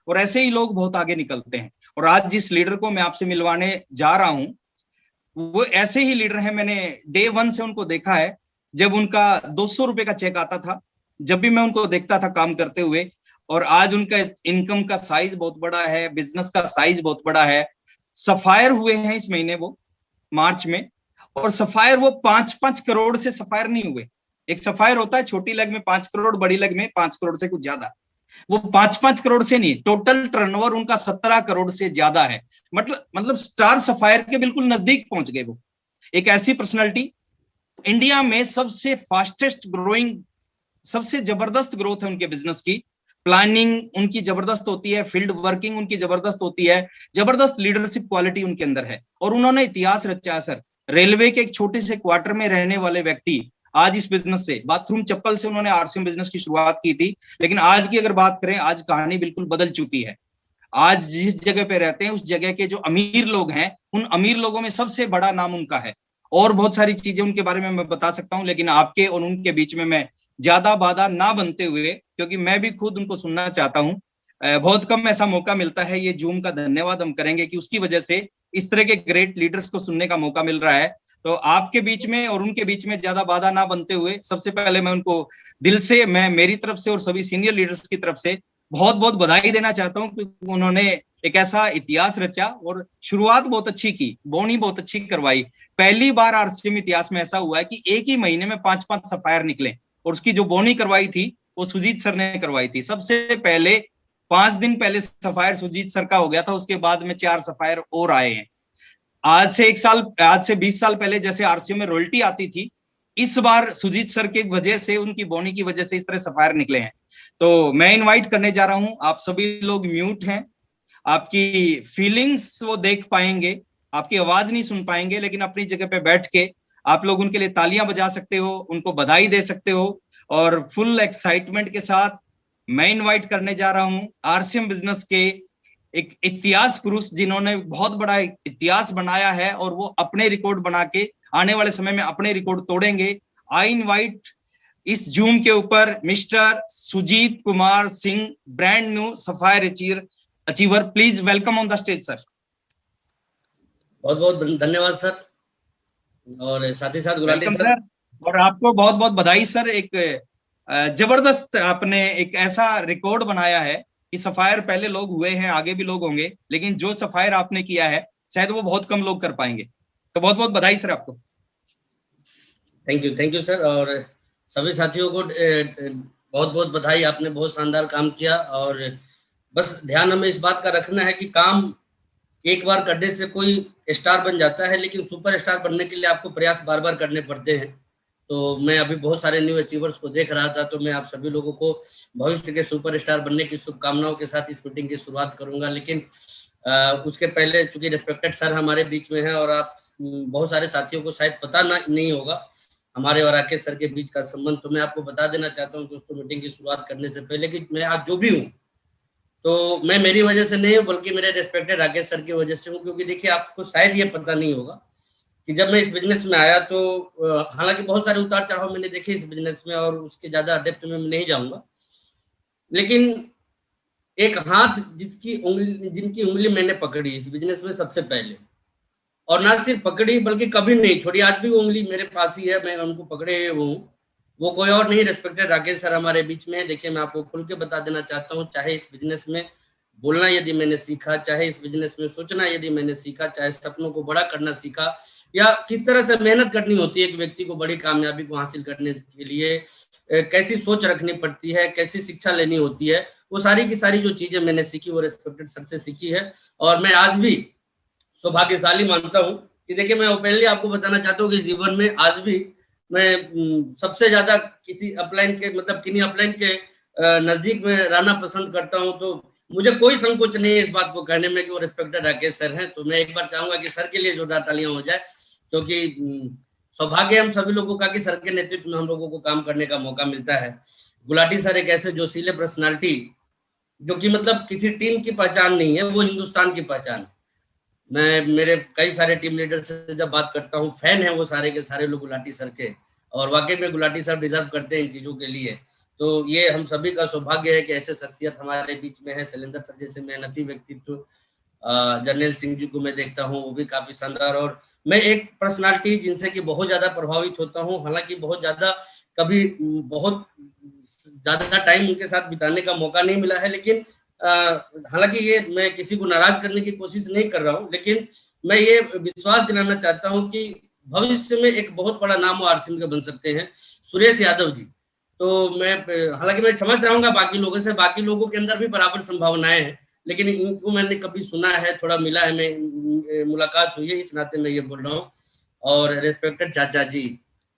और ऐसे ही लोग बहुत आगे निकलते हैं। और आज जिस लीडर को मैं आपसे मिलवाने जा रहा हूं, वो ऐसे ही लीडर है। मैंने डे वन से उनको देखा है। जब उनका 200 रुपए का चेक आता था, जब भी मैं उनको देखता था काम करते हुए, और आज उनका इनकम का साइज बहुत बड़ा है, बिजनेस का साइज बहुत बड़ा है। सफायर हुए हैं इस महीने वो, मार्च में। और सफायर वो 5-5 करोड़ से सफायर नहीं हुए। एक सफायर होता है छोटी लेग में 5 करोड़, बड़ी लेग में 5 करोड़ से कुछ ज्यादा। वो 5-5 करोड़ से नहीं, टोटल टर्नओवर उनका 17 करोड़ से ज्यादा है। मतलब स्टार सफायर के बिल्कुल नजदीक पहुंच गए वो। एक ऐसी पर्सनालिटी, इंडिया में सबसे फास्टेस्ट ग्रोइंग, सबसे जबरदस्त ग्रोथ है उनके बिजनेस की। प्लानिंग उनकी जबरदस्त होती है, फील्ड वर्किंग उनकी जबरदस्त होती है, जबरदस्त लीडरशिप क्वालिटी उनके अंदर है। और उन्होंने इतिहास रचा सर। रेलवे के एक छोटे से क्वार्टर में रहने वाले व्यक्ति आज इस बिजनेस से, बाथरूम चप्पल से उन्होंने आरसीएम बिजनेस की शुरुआत की थी, लेकिन आज की अगर बात करें, आज कहानी बिल्कुल बदल चुकी है। आज जिस जगह पे रहते हैं, उस जगह के जो अमीर लोग हैं, उन अमीर लोगों में सबसे बड़ा नाम उनका है। और बहुत सारी चीजें उनके बारे में मैं बता सकता हूं, लेकिन आपके और उनके बीच में मैं ज्यादा बाधा ना बनते हुए, क्योंकि मैं भी खुद उनको सुनना चाहता हूं। बहुत कम ऐसा मौका मिलता है। ये जूम का धन्यवाद हम करेंगे कि उसकी वजह से इस तरह के ग्रेट लीडर्स को सुनने का मौका मिल रहा है। तो आपके बीच में और उनके बीच में ज्यादा बाधा ना बनते हुए, सबसे पहले मैं उनको दिल से, मैं मेरी तरफ से और सभी सीनियर लीडर्स की तरफ से बहुत बहुत बधाई देना चाहता हूँ, क्योंकि उन्होंने एक ऐसा इतिहास रचा और शुरुआत बहुत अच्छी की, बोनी बहुत अच्छी करवाई। पहली बार आरसीएम इतिहास में ऐसा हुआ है कि एक ही महीने में 5-5 सफायर निकले, और उसकी जो बोनी करवाई थी वो सुजीत सर ने करवाई थी। सबसे पहले 5 दिन पहले सफायर सुजीत सर का हो गया था, उसके बाद में 4 सफायर और आए हैं। आज से 20 साल पहले जैसे आरसीएम में रॉयल्टी आती थी, इस बार सुजीत सर की वजह से, उनकी बोनी की वजह से इस तरह सफायर निकले हैं। तो मैं इनवाइट करने जा रहा हूं, आप सभी लोग म्यूट हैं। आपकी फीलिंग्स वो देख पाएंगे, आपकी आवाज नहीं सुन पाएंगे, लेकिन अपनी जगह पे बैठ के आप लोग उनके लिए तालियां बजा सकते हो, उनको बधाई दे सकते हो। और फुल एक्साइटमेंट के साथ मैं इनवाइट करने जा रहा हूं आरसीएम बिजनेस के एक इतिहास पुरुष, जिन्होंने बहुत बड़ा इतिहास बनाया है, और वो अपने रिकॉर्ड बना के आने वाले समय में अपने रिकॉर्ड तोड़ेंगे। आई इनवाइट इस जूम के ऊपर mister Sujit Kumar Singh, brand new sapphire achiever. Please welcome on the stage sir. बहुत बहुत धन्यवाद सर, और साथ ही साथ गुलाटी सर, और आपको बहुत बहुत बधाई सर। एक जबरदस्त आपने एक ऐसा रिकॉर्ड बनाया है कि सफायर पहले लोग हुए हैं, आगे भी लोग होंगे, लेकिन जो सफायर आपने किया है शायद वो बहुत कम लोग कर पाएंगे। तो बहुत बहुत बधाई सर आपको। थैंक यू सर, और सभी साथियों को बहुत बहुत बधाई। आपने बहुत शानदार काम किया, और बस ध्यान हमें इस बात का रखना है कि काम एक बार करने से कोई स्टार बन जाता है, लेकिन सुपर स्टार बनने के लिए आपको प्रयास बार बार करने पड़ते हैं। तो मैं अभी बहुत सारे न्यू अचीवर्स को देख रहा था, तो मैं आप सभी लोगों को भविष्य के सुपर स्टार बनने की शुभकामनाओं के साथ इस मीटिंग की शुरुआत करूंगा। लेकिन उसके पहले, चूंकि रिस्पेक्टेड सर हमारे बीच में है, और आप बहुत सारे साथियों को शायद पता नहीं होगा हमारे और राकेश सर के बीच का संबंध, तो मैं आपको बता देना चाहता हूँ दोस्तों, मीटिंग की शुरुआत करने से पहले, कि मैं आज जो भी हूँ, तो मैं मेरी वजह से नहीं हूँ, बल्कि मेरे रिस्पेक्टेड राकेश सर की वजह से हूँ। क्योंकि देखिए, आपको शायद ये पता नहीं होगा कि जब मैं इस बिजनेस में आया, तो हालांकि बहुत सारे उतार चढ़ाव मैंने देखे इस बिजनेस में, और उसके ज्यादा डेप्थ में मैं नहीं जाऊंगा, लेकिन एक हाथ जिनकी उंगली मैंने पकड़ी इस बिजनेस में सबसे पहले, और ना सिर्फ पकड़ी बल्कि कभी नहीं छोड़ी, आज भी वो उंगली मेरे पास ही है, मैं उनको पकड़े हूँ, वो कोई और नहीं, रिस्पेक्टेड राकेश सर हमारे बीच में है। देखिए, मैं आपको खुल के बता देना चाहता हूँ, चाहे इस बिजनेस में बोलना यदि मैंने सीखा, चाहे इस बिजनेस में सोचना यदि मैंने सीखा, चाहे सपनों को बड़ा करना सीखा, या किस तरह से मेहनत करनी होती है एक व्यक्ति को बड़ी कामयाबी को हासिल करने के लिए, कैसी सोच रखनी पड़ती है, कैसी शिक्षा लेनी होती है, वो सारी की सारी जो चीजें मैंने सीखी वो रिस्पेक्टेड सर से सीखी है। और मैं आज भी सौभाग्यशाली मानता हूँ कि देखिए, मैं ओपनली आपको बताना चाहता हूँ कि जीवन में आज भी मैं सबसे ज्यादा किसी अपलाइन के, मतलब किन्हीं अपलाइन के नजदीक में रहना पसंद करता हूँ। तो मुझे कोई संकोच नहीं है इस बात को कहने में कि वो रिस्पेक्टेड राकेश सर हैं। तो मैं एक बार चाहूंगा कि सर के लिए जोरदार तालियां हो जाए, क्योंकि सौभाग्य हम सभी लोगों का कि सर के नेतृत्व में हम लोगों को काम करने का मौका मिलता है। गुलाटी सर एक ऐसे जोशीले पर्सनालिटी, जो कि मतलब किसी टीम की पहचान नहीं है, वो हिंदुस्तान की पहचान है। मैं मेरे कई सारे टीम लीडर से जब बात करता हूँ, फैन है वो सारे के सारे लोग गुलाटी सर के, और वाकई में गुलाटी सर डिजर्व करते हैं इन चीजों के लिए। तो ये हम सभी का सौभाग्य है कि ऐसे शख्सियत हमारे बीच में है। शैलेंद्र सर जैसे मेहनती व्यक्तित्व, जर्नैल सिंह जी को मैं देखता हूँ, वो भी काफी शानदार। और मैं एक पर्सनालिटी जिनसे कि बहुत ज्यादा प्रभावित होता हूँ, हालांकि बहुत ज्यादा कभी बहुत ज्यादा टाइम उनके साथ बिताने का मौका नहीं मिला है, लेकिन हालांकि ये मैं किसी को नाराज करने की कोशिश नहीं कर रहा हूँ, लेकिन मैं ये विश्वास दिलाना चाहता हूँ कि भविष्य में एक बहुत बड़ा नाम वो आरसीएम के बन सकते हैं, सुरेश यादव जी। तो मैं हालांकि मैं क्षमा चाहूंगा बाकी लोगों से, बाकी लोगों के अंदर भी बराबर संभावनाएं हैं, लेकिन इनको मैंने कभी सुना है, थोड़ा मिला है, मैं मुलाकात हुई है, इस नाते मैं ये बोल रहा हूँ। और रेस्पेक्टेड चाचा जी,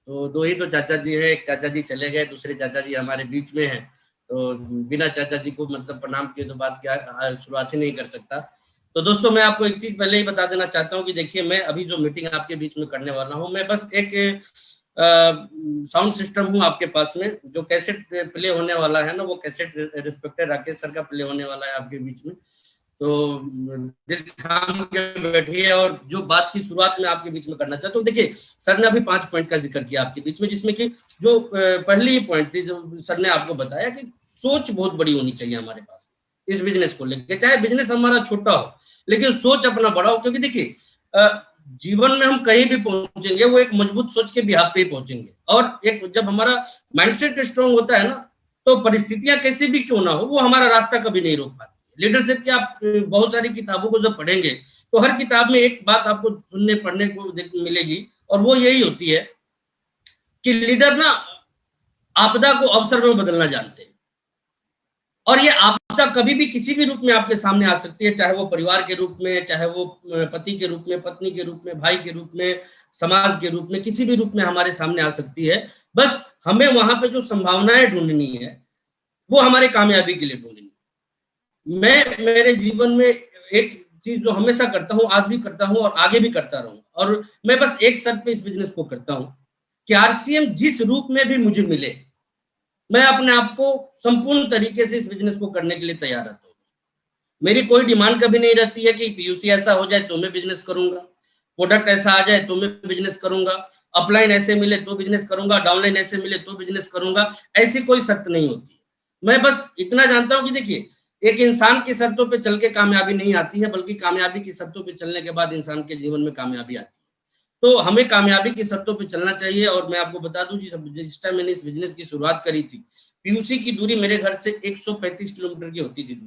तो दो ही तो चाचा जी हैं, एक चाचा जी चले गए, दूसरे चाचा जी हमारे बीच में हैं, तो बिना चाचा जी को मतलब प्रणाम किए तो बात क्या शुरुआत ही नहीं कर सकता। तो दोस्तों मैं आपको एक चीज पहले ही बता देना चाहता हूँ कि देखिए, मैं अभी जो मीटिंग आपके बीच में करने वाला हूँ, मैं बस एक साउंड सिस्टम हूँ आपके पास में, जो कैसेट प्ले होने वाला है ना, वो कैसेट रिस्पेक्टेड राकेश सर का प्ले होने वाला है आपके बीच में। तो दिल थाम के बैठिए, और जो बात की शुरुआत में आपके बीच में करना चाहता हूँ, देखिए सर ने अभी 5 पॉइंट का जिक्र किया आपके बीच में, जिसमें कि जो पहली ही पॉइंट थी जो सर ने आपको बताया कि सोच बहुत बड़ी होनी चाहिए हमारे पास इस बिजनेस को लेकर, चाहे बिजनेस हमारा छोटा हो लेकिन सोच अपना बड़ा हो। क्योंकि देखिए जीवन में हम कहीं भी पहुंचेंगे वो एक मजबूत सोच के बिहाफ पे ही पहुंचेंगे, और एक जब हमारा माइंडसेट स्ट्रांग होता है ना, तो परिस्थितियां कैसी भी क्यों ना हो वो हमारा रास्ता कभी नहीं रोक पाती। लीडरशिप की आप बहुत सारी किताबों को जब पढ़ेंगे तो हर किताब में एक बात आपको सुनने पढ़ने को मिलेगी, और वो यही होती है कि लीडर ना आपदा को अवसर में बदलना जानते हैं। और ये आपदा कभी भी किसी भी रूप में आपके सामने आ सकती है, चाहे वो परिवार के रूप में, चाहे वो पति के रूप में, पत्नी के रूप में, भाई के रूप में, समाज के रूप में, किसी भी रूप में हमारे सामने आ सकती है। बस हमें वहां पे जो संभावनाएं ढूंढनी है वो हमारे कामयाबी के लिए ढूंढनी है। मैं मेरे जीवन में एक चीज जो हमेशा करता हूं, आज भी करता हूं और आगे भी करता रहूंगा, और मैं बस एक शर्त पे इस बिजनेस को करता हूं कि आरसीएम जिस रूप में भी मुझे मिले, मैं अपने आप को संपूर्ण तरीके से इस बिजनेस को करने के लिए तैयार रहता हूँ। मेरी कोई डिमांड कभी नहीं रहती है कि पीयूसी ऐसा हो जाए तो मैं बिजनेस करूंगा, प्रोडक्ट ऐसा आ जाए तो मैं बिजनेस करूंगा, अपलाइन ऐसे मिले तो बिजनेस करूंगा, डाउनलाइन ऐसे मिले तो बिजनेस करूंगा, ऐसी कोई शर्त नहीं होती। मैं बस इतना जानता हूं कि देखिए, एक इंसान की शर्तों पे चल के कामयाबी नहीं आती है, बल्कि कामयाबी की शर्तों पे चलने के बाद इंसान के जीवन में कामयाबी आती है। तो हमें कामयाबी की शर्तों पे चलना चाहिए। और मैं आपको बता दूं, जिस टाइम मैंने इस बिजनेस की शुरुआत करी थी, पीयूसी की दूरी मेरे घर से 135 किलोमीटर की होती थी,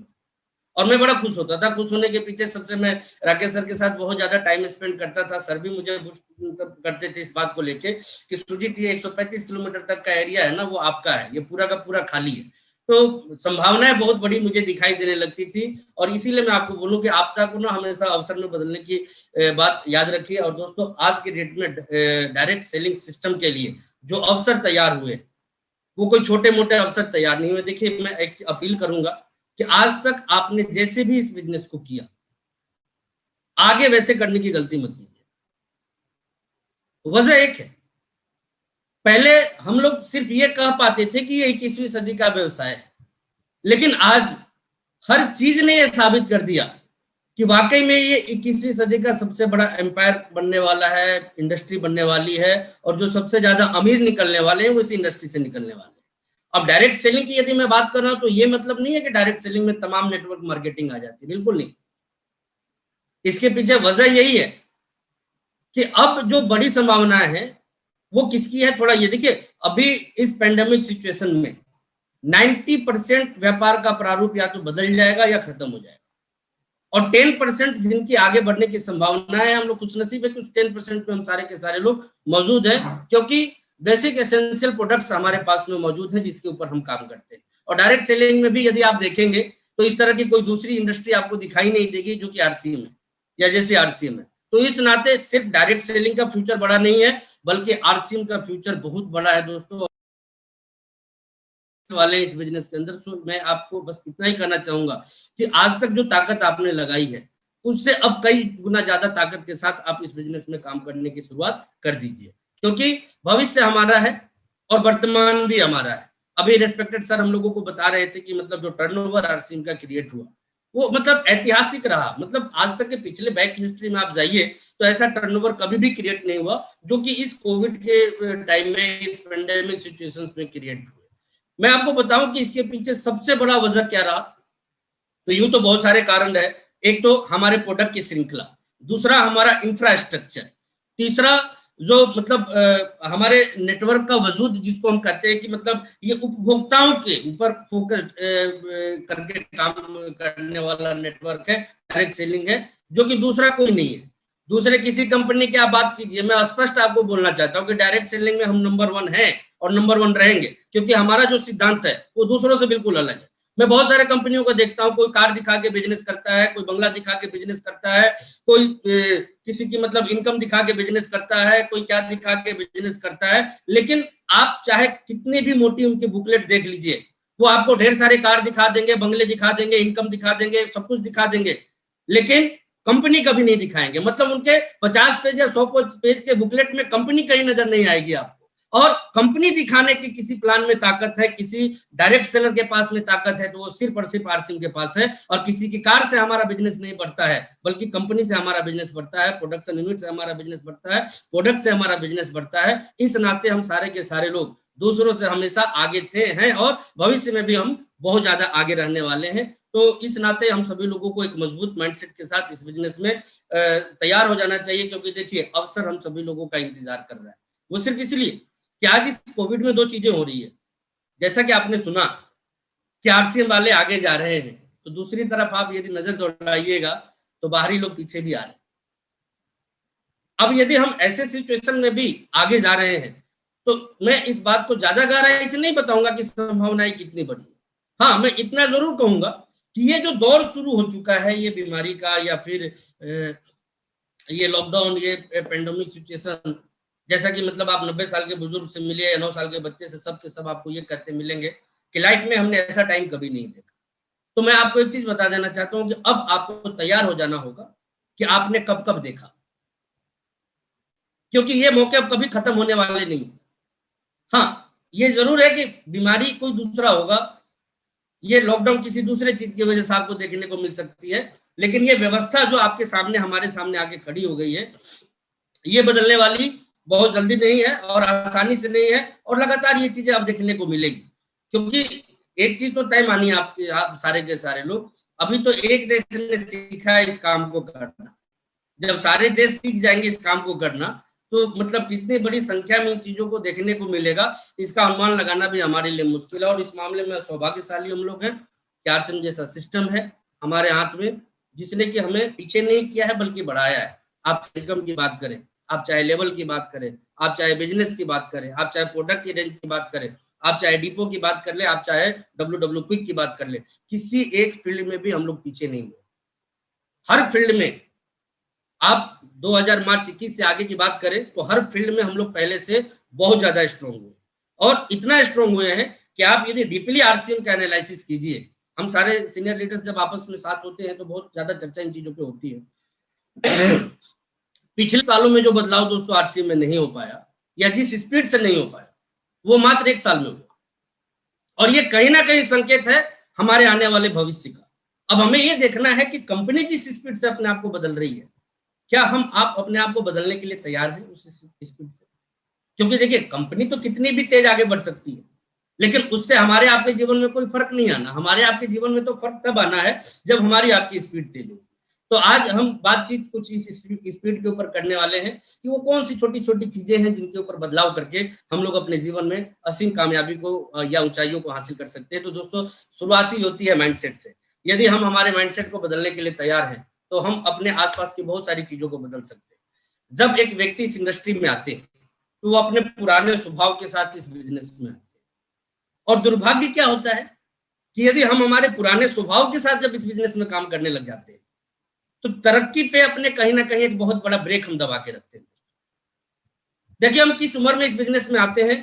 और मैं बड़ा खुश होता था। खुश होने के पीछे सबसे मैं राकेश सर के साथ बहुत ज्यादा टाइम स्पेंड करता था। सर भी मुझे करते थे इस बात को लेके कि सुजीत, ये 135 किलोमीटर तक का एरिया है ना, वो आपका है, ये पूरा का पूरा खाली है। तो संभावनाएं बहुत बड़ी मुझे दिखाई देने लगती थी, और इसीलिए मैं आपको बोलूं कि आपदा को ना हमेशा अवसर में बदलने की बात याद रखिए। और दोस्तों, आज के डेट में डायरेक्ट सेलिंग सिस्टम के लिए जो अवसर तैयार हुए, वो कोई छोटे मोटे अवसर तैयार नहीं हुए। देखिए, मैं एक अपील करूंगा कि आज तक आपने जैसे भी इस बिजनेस को किया, आगे वैसे करने की गलती मत कीजिए। वजह एक है, पहले हम लोग सिर्फ ये कह पाते थे कि ये 21वीं सदी का व्यवसाय है, लेकिन आज हर चीज ने यह साबित कर दिया कि वाकई में ये 21वीं सदी का सबसे बड़ा एम्पायर बनने वाला है, इंडस्ट्री बनने वाली है, और जो सबसे ज्यादा अमीर निकलने वाले हैं वो इस इंडस्ट्री से निकलने वाले हैं। अब डायरेक्ट सेलिंग की यदि मैं बात कर रहा हूं, तो ये मतलब नहीं है कि डायरेक्ट सेलिंग में तमाम नेटवर्क मार्केटिंग आ जाती है, बिल्कुल नहीं। इसके पीछे वजह यही है कि अब जो बड़ी संभावनाएं हैं वो किसकी है। थोड़ा ये देखिए, अभी इस पेंडेमिक सिचुएशन में 90% व्यापार का प्रारूप या तो बदल जाएगा या खत्म हो जाएगा, और 10% जिनकी आगे बढ़ने की संभावना है, हम लोग खुशनसीब है कि उस 10% में हम सारे के सारे लोग मौजूद हैं, क्योंकि बेसिक एसेंशियल प्रोडक्ट्स हमारे पास में मौजूद हैं जिसके ऊपर हम काम करते हैं। और डायरेक्ट सेलिंग में भी यदि आप देखेंगे तो इस तरह की कोई दूसरी इंडस्ट्री आपको दिखाई नहीं देगी जो कि आरसीएम है या जैसे आरसीएम है। तो इस नाते सिर्फ डायरेक्ट सेलिंग का फ्यूचर बड़ा नहीं है, बल्कि आरसीएम का फ्यूचर बहुत बड़ा है दोस्तों वाले इस बिजनेस के अंदर। सो मैं आपको बस इतना ही कहना चाहूंगा कि आज तक जो ताकत आपने लगाई है, उससे अब कई गुना ज्यादा ताकत के साथ आप इस बिजनेस में काम करने की शुरुआत कर दीजिए, क्योंकि भविष्य हमारा है और वर्तमान भी हमारा है। अभी रेस्पेक्टेड सर हम लोगों को बता रहे थे कि मतलब जो टर्नओवर आरसीएम का क्रिएट हुआ वो मतलब ऐतिहासिक रहा। मतलब आज तक के पिछले बैक हिस्ट्री में आप जाइए तो ऐसा टर्नओवर कभी भी क्रिएट नहीं हुआ जो कि इस कोविड के टाइम में, इस पेंडेमिक सिचुएशन में क्रिएट हुआ। मैं आपको बताऊं कि इसके पीछे सबसे बड़ा वजह क्या रहा। तो यूं तो बहुत सारे कारण है। एक तो हमारे प्रोडक्ट की श्रृंखला, दूसरा हमारा इंफ्रास्ट्रक्चर, तीसरा जो मतलब हमारे नेटवर्क का वजूद, जिसको हम कहते हैं कि मतलब ये उपभोक्ताओं के ऊपर फोकस करके काम करने वाला नेटवर्क है, डायरेक्ट सेलिंग है, जो कि दूसरा कोई नहीं है। दूसरे किसी कंपनी की आप बात कीजिए, मैं स्पष्ट आपको बोलना चाहता हूं कि डायरेक्ट सेलिंग में हम नंबर 1 हैं और नंबर 1 रहेंगे, क्योंकि हमारा जो सिद्धांत है वो दूसरों से बिल्कुल अलग है। मैं बहुत सारे कंपनियों को देखता हूं, कोई कार दिखा के बिजनेस करता है, कोई बंगला दिखा के बिजनेस करता है, कोई किसी की मतलब इनकम दिखा के बिजनेस करता है, कोई क्या दिखा के बिजनेस करता है। लेकिन आप चाहे कितनी भी मोटी उनकी बुकलेट देख लीजिए, वो आपको ढेर सारे कार दिखा देंगे, बंगले दिखा देंगे, इनकम दिखा देंगे, सब कुछ दिखा देंगे, लेकिन कंपनी कभी नहीं दिखाएंगे। मतलब उनके 50 पेज या 100 पेज के बुकलेट में कंपनी कहीं नजर नहीं आएगी आपको। और कंपनी दिखाने की किसी प्लान में ताकत है, किसी डायरेक्ट सेलर के पास में ताकत है, तो वो सिर्फ और सिर्फ आरसीएम के पास है। और किसी की कार से हमारा बिजनेस नहीं बढ़ता है, बल्कि कंपनी से हमारा बिजनेस बढ़ता है, प्रोडक्शन यूनिट से हमारा बिजनेस बढ़ता है, प्रोडक्ट से हमारा बिजनेस बढ़ता है। इस नाते हम सारे के सारे लोग दूसरों से हमेशा आगे थे, हैं और भविष्य में भी हम बहुत ज्यादा आगे रहने वाले हैं। तो इस नाते हम सभी लोगों को एक मजबूत माइंडसेट के साथ इस बिजनेस में तैयार हो जाना चाहिए, क्योंकि देखिए अवसर हम सभी लोगों का इंतजार कर रहा है। वो सिर्फ इसलिए कि आज इस कोविड में 2 चीजें हो रही है। जैसा कि आपने सुना कि आरसीएम वाले आगे जा रहे हैं, तो दूसरी तरफ आप यदि नजर दौड़ाइएगा तो बाहरी लोग पीछे भी आ रहे हैं। अब यदि हम ऐसे सिचुएशन में भी आगे जा रहे हैं, तो मैं इस बात को ज्यादा गहराई से नहीं बताऊंगा कि संभावनाएं कितनी बड़ी है। हाँ, मैं इतना जरूर कहूंगा कि ये जो दौर शुरू हो चुका है, ये बीमारी का या फिर ये लॉकडाउन, ये पेंडेमिक सिचुएशन, जैसा कि मतलब आप 90 साल के बुजुर्ग से मिले या 9 साल के बच्चे से, सब के सब आपको ये कहते मिलेंगे कि लाइफ में हमने ऐसा टाइम कभी नहीं देखा। तो मैं आपको एक चीज बता देना चाहता हूं कि अब आपको तैयार हो जाना होगा कि आपने कब कब देखा, क्योंकि ये मौके अब कभी खत्म होने वाले नहीं। हाँ, ये जरूर है कि बीमारी कोई दूसरा होगा, ये लॉकडाउन किसी दूसरे चीज की वजह से आपको देखने को मिल सकती है, लेकिन ये व्यवस्था जो आपके सामने, हमारे सामने आके खड़ी हो गई है, ये बदलने वाली बहुत जल्दी नहीं है और आसानी से नहीं है, और लगातार ये चीजें अब देखने को मिलेगी। क्योंकि एक चीज तो तय मानिए आप सारे के सारे लोग, अभी तो एक देश ने सीखा है इस काम को करना। जब सारे देश सीख जाएंगे इस काम को करना, तो मतलब कितनी बड़ी संख्या में इन चीजों को देखने को मिलेगा, इसका अनुमान लगाना भी हमारे लिए मुश्किल है। और इस मामले में सौभाग्यशाली हम लोग हैं कि आरसीएम जैसा सिस्टम है हमारे हाथ में, जिसने कि हमें पीछे नहीं किया है बल्कि बढ़ाया है। आप इनकम की बात करें, आप चाहे लेवल की बात करें, आप चाहे बिजनेस की बात करें, आप चाहे प्रोडक्ट की रेंज की बात करें, आप चाहे डिपो की बात कर ले, आप चाहे डब्ल्यू क्विक की बात कर ले, किसी एक फील्ड में भी हम लोग पीछे नहीं हुए। हर फील्ड में आप 2000 मार्च 21 से आगे की बात करें तो हर फील्ड में हम लोग पहले से बहुत ज्यादा स्ट्रॉन्ग हुए, और इतना स्ट्रॉन्ग हुए हैं कि आप यदि डीपली आरसीएम का एनालिसिस कीजिए, हम सारे सीनियर लीडर्स जब आपस में साथ होते हैं तो बहुत ज्यादा चर्चा इन चीजों पे होती है। पिछले सालों में जो बदलाव दोस्तों आरसीएम में नहीं हो पाया, या जिस स्पीड से नहीं हो पाया, वो मात्र 1 साल में हुआ, और ये कहीं ना कहीं संकेत है हमारे आने वाले भविष्य का। अब हमें ये देखना है कि कंपनी जिस स्पीड से अपने आप को बदल रही है, क्या आप अपने आप को बदलने के लिए तैयार हैं उस स्पीड से? क्योंकि देखिए, कंपनी तो कितनी भी तेज आगे बढ़ सकती है, लेकिन उससे हमारे आपके जीवन में कोई फर्क नहीं आना। हमारे आपके जीवन में तो फर्क तब आना है जब हमारी आपकी स्पीड तेज होगी। तो आज हम बातचीत कुछ इस स्पीड के ऊपर करने वाले हैं कि वो कौन सी छोटी छोटी चीजें हैं जिनके ऊपर बदलाव करके हम लोग अपने जीवन में असीम कामयाबी को या ऊंचाइयों को हासिल कर सकते हैं। तो दोस्तों, शुरुआत ही होती है माइंडसेट से। यदि हम हमारे माइंडसेट को बदलने के लिए तैयार हैं तो हम अपने आसपास की बहुत सारी चीजों को बदल सकते हैं। जब एक व्यक्ति इस इंडस्ट्री में आते हैं तो वो अपने पुराने स्वभाव के साथ इस बिजनेस में आते हैं, और दुर्भाग्य क्या होता है कि यदि हम हमारे पुराने स्वभाव के साथ जब इस बिजनेस में काम करने लग जाते हैं तो तरक्की पे अपने कहीं ना कहीं एक बहुत बड़ा ब्रेक हम दबा के रखते हैं। देखिए, हम किस उम्र में इस बिजनेस में आते हैं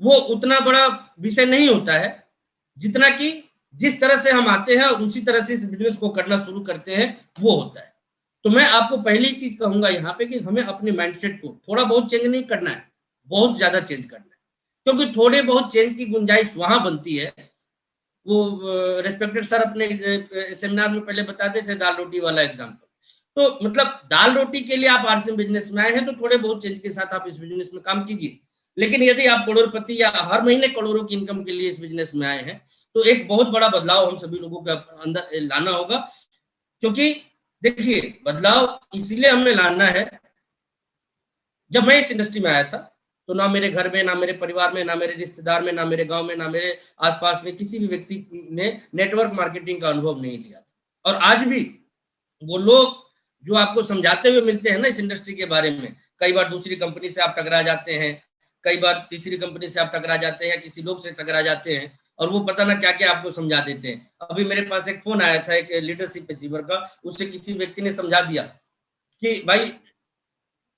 वो उतना बड़ा विषय नहीं होता है, जितना कि जिस तरह से हम आते हैं और उसी तरह से इस बिजनेस को करना शुरू करते हैं वो होता है। तो मैं आपको पहली चीज कहूंगा यहाँ पे कि हमें अपने माइंडसेट को थोड़ा बहुत चेंज नहीं करना है, बहुत ज्यादा चेंज करना है, क्योंकि थोड़े बहुत चेंज की गुंजाइश वहां बनती है। वो रेस्पेक्टेड सर अपने सेमिनार में पहले बताते थे दाल रोटी वाला एग्जाम्पल। तो मतलब दाल रोटी के लिए आप आरसीएम बिजनेस में आए हैं तो थोड़े बहुत चेंज के साथ आप इस बिजनेस में काम कीजिए। लेकिन यदि आप करोड़पति या हर महीने करोड़ों की इनकम के लिए इस बिजनेस में आए हैं, तो एक बहुत बड़ा बदलाव हम सभी लोगों के अंदर लाना होगा। क्योंकि देखिए, बदलाव इसलिए हमें लाना है, जब मैं इस इंडस्ट्री में आया था तो ना मेरे घर में, ना मेरे परिवार में, ना मेरे रिश्तेदार में, ना मेरे गांव में, ना मेरे आसपास में किसी भी व्यक्ति ने नेटवर्क मार्केटिंग का अनुभव नहीं लिया था। और आज भी वो लोग जो आपको समझाते हुए मिलते हैं ना इस इंडस्ट्री के बारे में, कई बार दूसरी कंपनी से आप टकरा जाते हैं, कई बार तीसरी कंपनी से आप टकरा जाते हैं, किसी लोग से टकरा जाते हैं, और वो पता ना क्या क्या आपको समझा देते हैं। अभी मेरे पास एक फोन आया था एक लीडरशिप अचीवर का, उससे किसी व्यक्ति ने समझा दिया कि भाई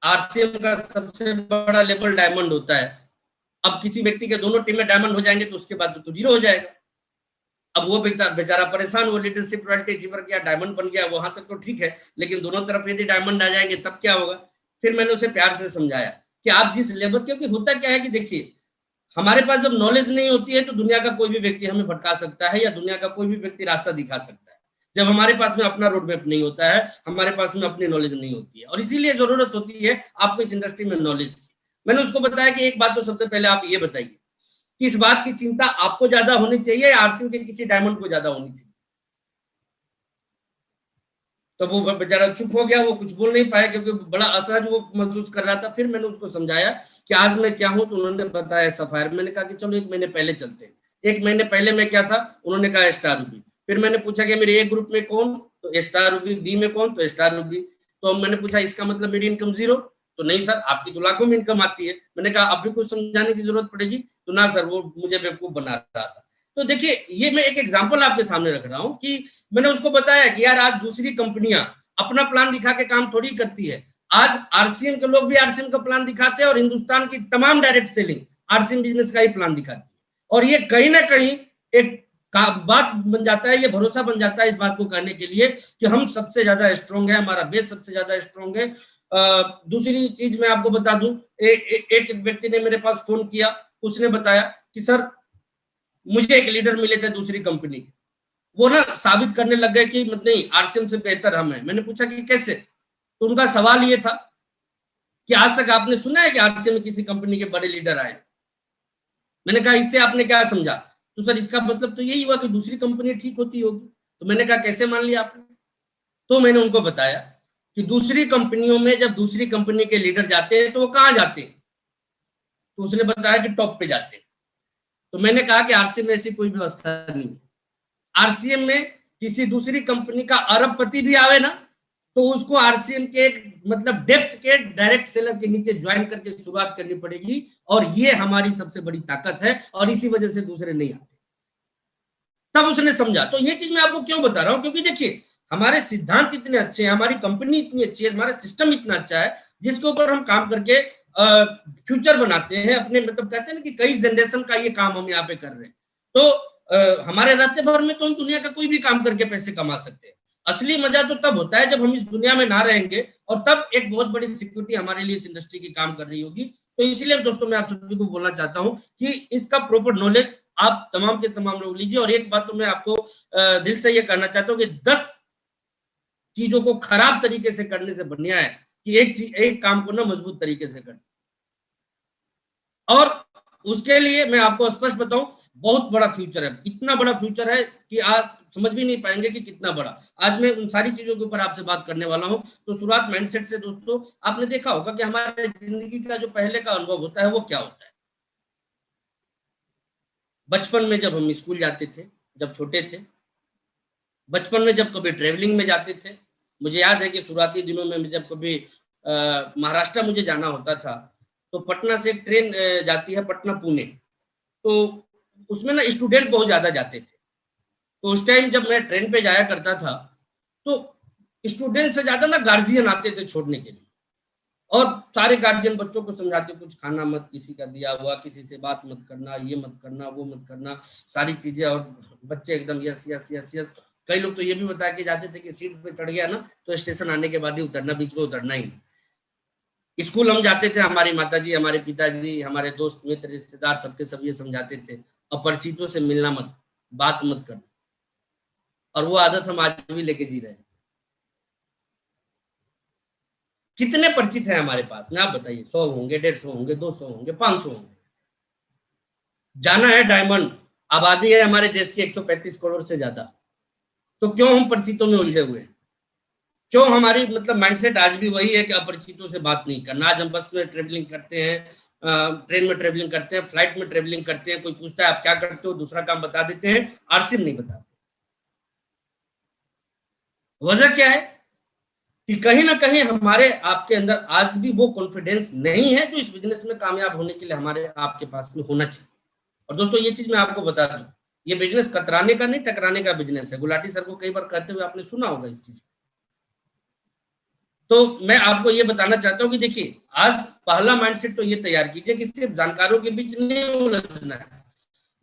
आरसीएम का सबसे बड़ा लेवल डायमंड होता है। अब किसी व्यक्ति के दोनों टीम में डायमंड हो जाएंगे तो उसके बाद तो जीरो हो जाएगा। अब वो बेचारा परेशान, वो लीडरशिप रॉयल्टी अचीवर किया, डायमंड बन गया, वहां तक तो ठीक है, लेकिन दोनों तरफ यदि डायमंड आ जाएंगे तब क्या होगा। फिर मैंने उसे प्यार से समझाया कि आप जिस लेवल, क्योंकि होता क्या है कि देखिए, हमारे पास जब नॉलेज नहीं होती है तो दुनिया का कोई भी व्यक्ति हमें भटका सकता है, या दुनिया का कोई भी व्यक्ति रास्ता दिखा सकता है। जब हमारे पास में अपना रोड मैप नहीं होता है, हमारे पास में अपनी नॉलेज नहीं होती है, और इसीलिए जरूरत होती है आपको इस इंडस्ट्री में नॉलेज की। मैंने उसको बताया कि एक बात तो सबसे पहले आप ये बताइए कि इस बात की चिंता आपको ज्यादा होनी चाहिए या आरसीएम के किसी डायमंड को ज्यादा होनी चाहिए। तो वो बेचारा चुप हो गया, वो कुछ बोल नहीं पाया क्योंकि बड़ा असहज वो महसूस कर रहा था। फिर मैंने उसको समझाया कि आज मैं क्या हूं, तो उन्होंने बताया सफायर। मैंने कहा कि चलो 1 महीने पहले चलते हैं। 1 महीने पहले मैं क्या था, उन्होंने कहा स्टार रूबी। फिर मैंने पूछा कि मेरे ए ग्रुप में कौन, तो स्टार रूबी, बी में कौन, तो स्टार रूबी। तो मैंने पूछा इसका मतलब मेरी इनकम जीरो, तो नहीं सर आपकी तो लाखों में इनकम आती है। मैंने कहा अब भी कुछ समझाने की जरूरत पड़ेगी, तो ना सर वो मुझे बेवकूफ बना रहा था। तो देखिए, ये मैं एक एग्जाम्पल आपके सामने रख रहा हूं कि मैंने उसको बताया कि यार आज दूसरी कंपनियां अपना प्लान दिखा के काम थोड़ी करती है। आज आरसीएम के लोग भी आरसीएम का प्लान दिखाते हैं, और हिंदुस्तान की तमाम डायरेक्ट सेलिंग आरसीएम बिजनेस का ही प्लान दिखाती है। और ये कहीं ना कहीं एक बात बन जाता है, ये भरोसा बन जाता है इस बात को कहने के लिए कि हम सबसे ज्यादा स्ट्रांग है, हमारा बेस सबसे ज्यादा स्ट्रांग है। दूसरी चीज मैं आपको बता दूं, एक व्यक्ति ने मेरे पास फोन किया, उसने बताया कि सर मुझे एक लीडर मिले थे दूसरी कंपनी के, वो ना साबित करने लग गए कि नहीं आरसीएम से बेहतर हम हैं। मैंने पूछा कि कैसे, तो उनका सवाल ये था कि आज तक आपने सुना है कि आरसीएम में किसी कंपनी के बड़े लीडर आए। मैंने कहा इससे आपने क्या समझा, तो सर इसका मतलब तो यही हुआ कि दूसरी कंपनी ठीक होती होगी। तो मैंने कहा कैसे मान लिया आपने, तो मैंने उनको बताया कि दूसरी कंपनियों में जब दूसरी कंपनी के लीडर जाते हैं तो वो कहाँ जाते हैं, तो उसने बताया कि टॉप पे जाते हैं। तो मैंने कहा कि आरसीएम में ऐसी कोई व्यवस्था नहीं है। आरसीएम में किसी दूसरी कंपनी का अरबपति भी आवे ना, तो उसको आरसीएम के मतलब डेप्थ के डायरेक्ट सेलर के नीचे ज्वाइन करके शुरुआत करनी पड़ेगी, और ये हमारी सबसे बड़ी ताकत है, और इसी वजह से दूसरे नहीं आते। तब उसने समझा। तो ये चीज मैं आपको क्यों बता रहा हूं, क्योंकि देखिए हमारे सिद्धांत इतने अच्छे हैं, हमारी कंपनी इतनी अच्छी है, हमारा सिस्टम इतना अच्छा है, जिसके ऊपर हम काम करके फ्यूचर बनाते हैं अपने, मतलब कहते हैं ना कि कई जनरेशन का ये काम हम यहाँ पे कर रहे हैं। तो हमारे रहते भर में तो हम दुनिया का कोई भी काम करके पैसे कमा सकते हैं। असली मजा तो तब होता है जब हम इस दुनिया में ना रहेंगे, और तब एक बहुत बड़ी सिक्योरिटी हमारे लिए इस इंडस्ट्री की काम कर रही होगी। तो इसीलिए दोस्तों मैं आप सभी को बोलना चाहता हूं कि इसका प्रॉपर नॉलेज आप तमाम के तमाम लोग लीजिए। और एक बात तो मैं आपको दिल से ये कहना चाहता हूँ कि 10 चीजों को खराब तरीके से करने से बढ़िया है कि एक काम को ना मजबूत तरीके से करना। और उसके लिए मैं आपको स्पष्ट बताऊं, बहुत बड़ा फ्यूचर है, इतना बड़ा फ्यूचर है कि आप समझ भी नहीं पाएंगे कि कितना बड़ा। आज मैं उन सारी चीजों के ऊपर आपसे बात करने वाला हूं। तो शुरुआत माइंडसेट से। दोस्तों आपने देखा होगा कि हमारे जिंदगी का जो पहले का अनुभव होता है वो क्या होता है। बचपन में जब हम स्कूल जाते थे, जब छोटे थे, बचपन में जब कभी ट्रेवलिंग में जाते थे, मुझे याद है कि शुरुआती दिनों में जब कभी महाराष्ट्र मुझे जाना होता था, तो पटना से एक ट्रेन जाती है पटना पुणे, तो उसमें ना स्टूडेंट बहुत ज्यादा जाते थे। तो उस टाइम जब मैं ट्रेन पे जाया करता था, तो स्टूडेंट से ज्यादा ना गार्जियन आते थे छोड़ने के लिए, और सारे गार्जियन बच्चों को समझाते कुछ खाना मत, किसी का दिया हुआ, किसी से बात मत करना, ये मत करना, वो मत करना, सारी चीजें। और बच्चे एकदम यस यस यस यस। कई लोग तो ये भी बता के जाते थे कि सीट पे चढ़ गया ना तो स्टेशन आने के बाद ही उतरना, बीच में उतरना ही नहीं। स्कूल हम जाते थे, हमारी माताजी, हमारे पिताजी, हमारे दोस्त मित्र रिश्तेदार सबके सब ये समझाते थे अपरिचितों से मिलना मत, बात मत करना। और वो आदत हम आज भी लेके जी रहे हैं। कितने परिचित हैं हमारे पास में, आप बताइए? 100 होंगे, 150 होंगे, 200 होंगे, 500 होंगे। जाना है डायमंड, आबादी है हमारे देश की 135 करोड़ से ज्यादा, तो क्यों हम परिचितों में उलझे हुए हैं? क्यों हमारी मतलब माइंडसेट आज भी वही है कि अपरिचितों से बात नहीं करना? आज हम बस में ट्रेवलिंग करते हैं, ट्रेन में ट्रेवलिंग करते हैं, फ्लाइट में ट्रेवलिंग करते हैं, कोई पूछता है आप क्या करते हो, दूसरा काम बता देते हैं, आरसी नहीं बताते। वजह क्या है कि कहीं ना कहीं हमारे आपके अंदर आज भी वो कॉन्फिडेंस नहीं है जो इस बिजनेस में कामयाब होने के लिए हमारे आपके पास में होना चाहिए। और दोस्तों ये चीज मैं आपको बता दूं, ये बिजनेस कतराने का नहीं, टकराने का बिजनेस है। गुलाटी सर को कई बार कहते हुए आपने सुना होगा इस चीज। तो मैं आपको ये बताना चाहता हूं कि देखिए, आज पहला माइंडसेट तो ये तैयार कीजिए कि सिर्फ जानकारों के बीच नहीं उलझना है,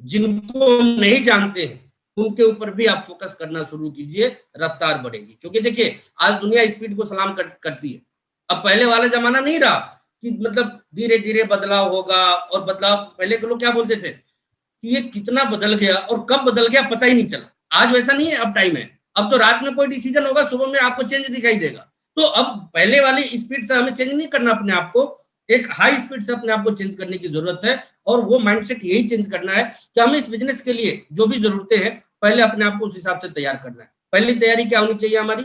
जिनको हम नहीं जानते हैं उनके ऊपर भी आप फोकस करना शुरू कीजिए, रफ्तार बढ़ेगी। क्योंकि देखिए, आज दुनिया स्पीड को सलाम करती है। अब पहले वाला जमाना नहीं रहा कि मतलब धीरे धीरे बदलाव होगा, और बदलाव पहले के लोग क्या बोलते थे कि ये कितना बदल गया और कब बदल गया पता ही नहीं चला। आज वैसा नहीं है, अब टाइम है। अब तो रात में कोई डिसीजन होगा, सुबह में आपको चेंज दिखाई देगा। तो अब पहले वाली स्पीड से हमें चेंज नहीं करना अपने आप को, एक हाई स्पीड से अपने आप को चेंज करने की जरूरत है। और वो माइंडसेट यही चेंज करना है कि हमें इस बिजनेस के लिए जो भी जरूरतें हैं, पहले अपने आप को उस हिसाब से तैयार करना है। पहली तैयारी क्या होनी चाहिए हमारी?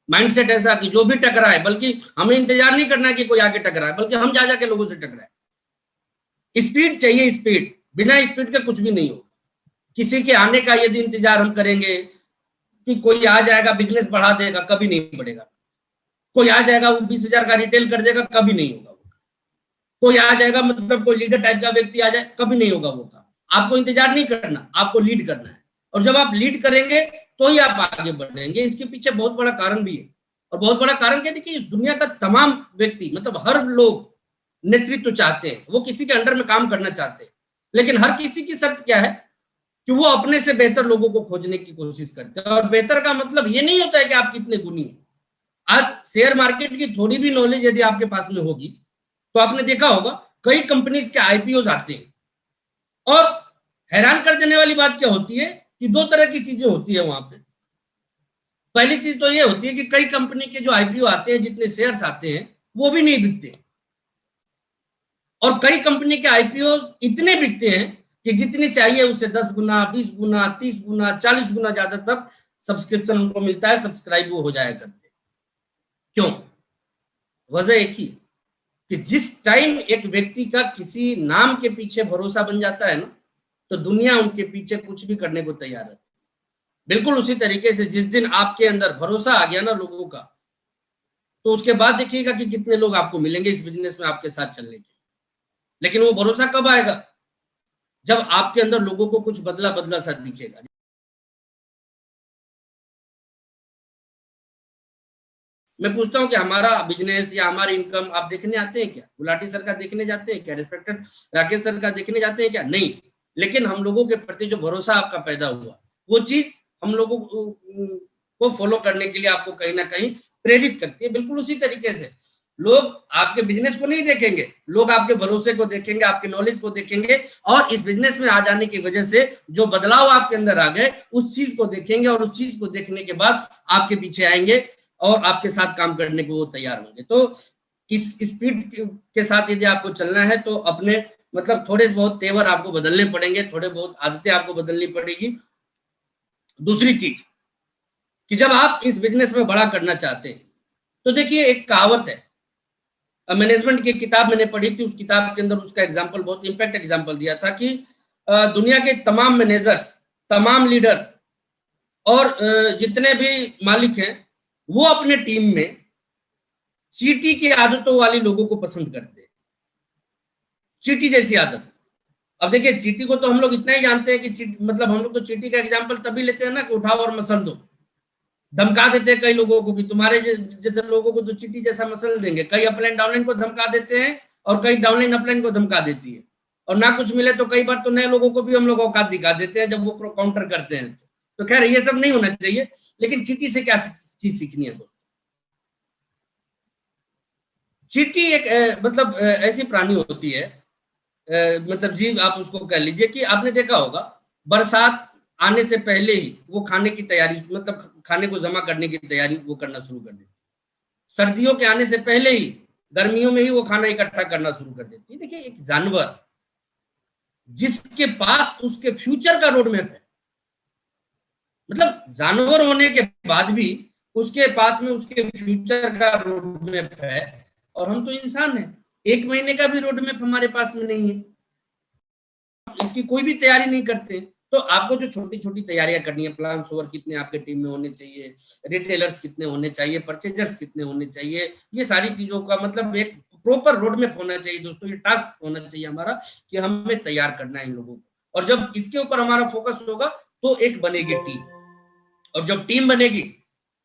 माइंडसेट ऐसा कि जो भी टकराए, बल्कि हमें इंतजार नहीं करना है कि कोई आके टकराए, बल्कि हम जा जाके लोगों से टकराए। स्पीड चाहिए, स्पीड, बिना स्पीड के कुछ भी नहीं हो। किसी के आने का यदि इंतजार हम करेंगे कि कोई आ जाएगा बिजनेस बढ़ा देगा, कभी नहीं बढ़ेगा। कोई आ जाएगा वो 20,000 का रिटेल कर देगा, कभी नहीं होगा। कोई आ जाएगा मतलब कोई लीडर टाइप का व्यक्ति आ जाए, कभी नहीं होगा वो काम। आपको इंतजार नहीं करना, आपको लीड करना है। और जब आप लीड करेंगे तो ही आप आगे बढ़ेंगे। इसके पीछे बहुत बड़ा कारण भी है। और बहुत बड़ा कारण क्या है कि दुनिया का तमाम व्यक्ति, मतलब हर लोग नेतृत्व चाहते हैं, वो किसी के अंडर में काम करना चाहते हैं। लेकिन हर किसी की शर्त क्या है कि वो अपने से बेहतर लोगों को खोजने की कोशिश करते हैं। और बेहतर का मतलब ये नहीं होता है कि आप कितने गुणी हैं। आज शेयर मार्केट की थोड़ी भी नॉलेज यदि आपके पास में होगी तो आपने देखा होगा कई कंपनीज के आईपीओ आते हैं। और हैरान कर देने वाली बात क्या होती है कि दो तरह की चीजें होती है वहां पे। पहली चीज तो ये होती है कि कई कंपनी के जो आईपीओ आते हैं, जितने शेयर्स आते हैं वो भी नहीं बिकते। और कई कंपनी के आईपीओ इतने बिकते हैं कि जितनी चाहिए उससे 10 गुना, 20 गुना, 30 गुना, 40 गुना ज्यादा तक सब्सक्रिप्शन उनको मिलता है, सब्सक्राइब वो हो जाया करते। क्यों? वजह एक ही कि जिस टाइम एक व्यक्ति का किसी नाम के पीछे भरोसा बन जाता है ना, तो दुनिया उनके पीछे कुछ भी करने को तैयार है। बिल्कुल उसी तरीके से जिस दिन आपके अंदर भरोसा आ गया ना लोगों का, तो उसके बाद देखिएगा कि कितने लोग आपको मिलेंगे इस बिजनेस में आपके साथ चलने के। लेकिन वो भरोसा कब आएगा? जब आपके अंदर लोगों को कुछ बदला बदला सा दिखेगा। मैं पूछता हूं कि हमारा बिजनेस या हमारी इनकम आप देखने आते हैं क्या? गुलाटी सर का देखने जाते हैं क्या? रिस्पेक्टेड राकेश सर का देखने जाते हैं क्या? नहीं। लेकिन हम लोगों के प्रति जो भरोसा आपका पैदा हुआ, वो चीज हम लोगों को फॉलो करने के लिए आपको कहीं ना कहीं प्रेरित करती है। बिल्कुल उसी तरीके से लोग आपके बिजनेस को नहीं देखेंगे, लोग आपके भरोसे को देखेंगे, आपके नॉलेज को देखेंगे। और इस बिजनेस में आ जाने की वजह से जो बदलाव आपके अंदर आ गए, उस चीज को देखेंगे। और उस चीज को देखने के बाद आपके पीछे आएंगे और आपके साथ काम करने को वो तैयार होंगे। तो इस स्पीड के साथ यदि आपको चलना है तो अपने मतलब थोड़े बहुत तेवर आपको बदलने पड़ेंगे, थोड़े बहुत आदतें आपको बदलनी पड़ेगी। दूसरी चीज कि जब आप इस बिजनेस में बड़ा करना चाहते हैं तो देखिए, एक कहावत है, मैनेजमेंट की किताब मैंने पढ़ी थी, उस किताब के अंदर उसका एग्जाम्पल, बहुत इंपैक्ट एग्जाम्पल दिया था कि दुनिया के तमाम मैनेजर्स, तमाम लीडर और जितने भी मालिक हैं, वो अपने टीम में चींटी की आदतों वाली लोगों को पसंद करते हैं। चींटी जैसी आदत। अब देखिए, चींटी को तो हम लोग इतना ही जानते हैं कि मतलब हम लोग तो चींटी का एग्जाम्पल तभी लेते हैं ना कि उठाओ और मसल दो, धमका देते हैं कई लोगों को कि तुम्हारे जैसे लोगों को तो चींटी जैसा मसल देंगे। कई अपलाइन डाउनलाइन को धमका देते हैं और कई डाउनलाइन अपलाइन को धमका देती है। और ना कुछ मिले तो कई बार तो नए लोगों को भी हम लोग औकात दिखा देते हैं जब वो काउंटर करते हैं। तो खैर ये सब नहीं होना चाहिए। लेकिन चींटी से क्या चीज सीखनी है दोस्तों? चींटी एक मतलब ऐसी प्राणी होती है, मतलब जीव आप उसको कह लीजिए कि आपने देखा होगा बरसात आने से पहले ही वो खाने की तैयारी, मतलब खाने को जमा करने की तैयारी वो करना शुरू कर देती है। सर्दियों के आने से पहले ही, गर्मियों में ही वो खाना इकट्ठा करना शुरू कर देती है। देखिए, एक जानवर जिसके पास उसके फ्यूचर का रोड मैप है, मतलब जानवर होने के बाद भी उसके पास में उसके फ्यूचर का रोड मैप है, और हम तो इंसान हैं, 1 महीने का भी रोड मैप हमारे पास में नहीं है, इसकी कोई भी तैयारी नहीं करते। तो आपको जो छोटी छोटी तैयारियां करनी है, प्लान ओवर कितने आपके टीम में होने चाहिए, रिटेलर्स कितने होने चाहिए, परचेजर्स कितने होने चाहिए, ये सारी चीजों का मतलब एक प्रॉपर रोड मैप होना चाहिए दोस्तों। ये टास्क होना चाहिए हमारा कि हमें तैयार करना है इन लोगों को, और जब इसके ऊपर हमारा फोकस होगा तो एक बनेगी टीम, और जब टीम बनेगी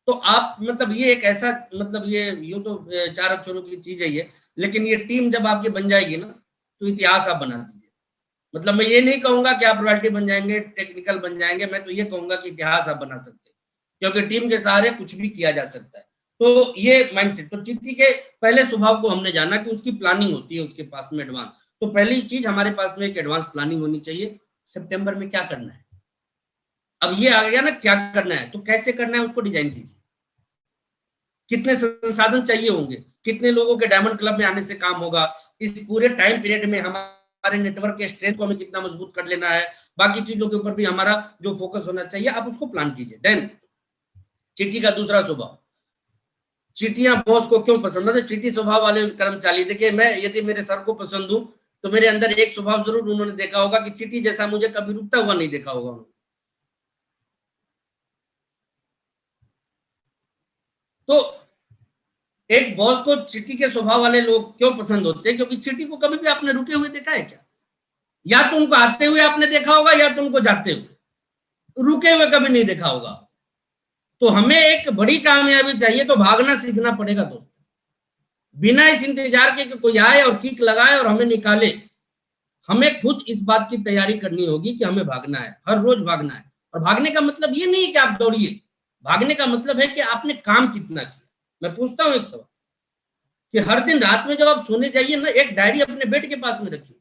तो आप मतलब ये एक ऐसा मतलब ये यूं तो 4 अक्षरों की चीज है ये, लेकिन ये टीम जब आपकी बन जाएगी ना तो इतिहास आप बना दीजिए। मतलब मैं ये नहीं कहूंगा कि आप रॉयल्टी बन जाएंगे, टेक्निकल बन जाएंगे, मैं तो ये कहूंगा कि इतिहास आप बना सकते हैं, क्योंकि टीम के सहारे कुछ भी किया जा सकता है। तो ये माइंडसेट, तो चिट्ठी के पहले स्वभाव को हमने जाना कि उसकी प्लानिंग होती है उसके पास में एडवांस। तो पहली चीज हमारे पास में एक एडवांस प्लानिंग होनी चाहिए, सितंबर में क्या करना है। अब ये आ गया ना क्या करना है, तो कैसे करना है उसको डिजाइन कीजिए, कितने संसाधन चाहिए होंगे, कितने लोगों के डायमंड क्लब में आने से काम होगा, इस पूरे टाइम पीरियड में हमारे नेटवर्क के स्ट्रेंथ को हमें कितना मजबूत कर लेना है, बाकी चीजों के ऊपर भी हमारा जो फोकस होना चाहिए, आप उसको प्लान कीजिए। देन चिट्ठी का दूसरा स्वभाव, चिट्ठियां बॉस को क्यों पसंद है, चिट्ठी स्वभाव वाले कर्मचारी, देखिए मैं यदि मेरे सर को पसंद हूं तो मेरे अंदर एक स्वभाव जरूर उन्होंने देखा होगा कि चिट्ठी जैसा मुझे कभी रुकता हुआ नहीं देखा होगा। तो एक बॉस को चिट्ठी के स्वभाव वाले लोग क्यों पसंद होते हैं, क्योंकि चिट्ठी को कभी भी आपने रुके हुए देखा है क्या? या तो उनको आते हुए आपने देखा होगा या तो उनको जाते हुए, रुके हुए कभी नहीं देखा होगा। तो हमें एक बड़ी कामयाबी चाहिए तो भागना सीखना पड़ेगा दोस्तों, बिना इस इंतजार के कि कोई आए और किक लगाए और हमें निकाले। हमें खुद इस बात की तैयारी करनी होगी कि हमें भागना है, हर रोज भागना है। और भागने का मतलब ये नहीं है कि आप दौड़िए, भागने का मतलब है कि आपने काम कितना किया। मैं पूछता हूं एक सवाल कि हर दिन रात में जब आप सोने जाइए ना, एक डायरी अपने बेड के पास में रखिए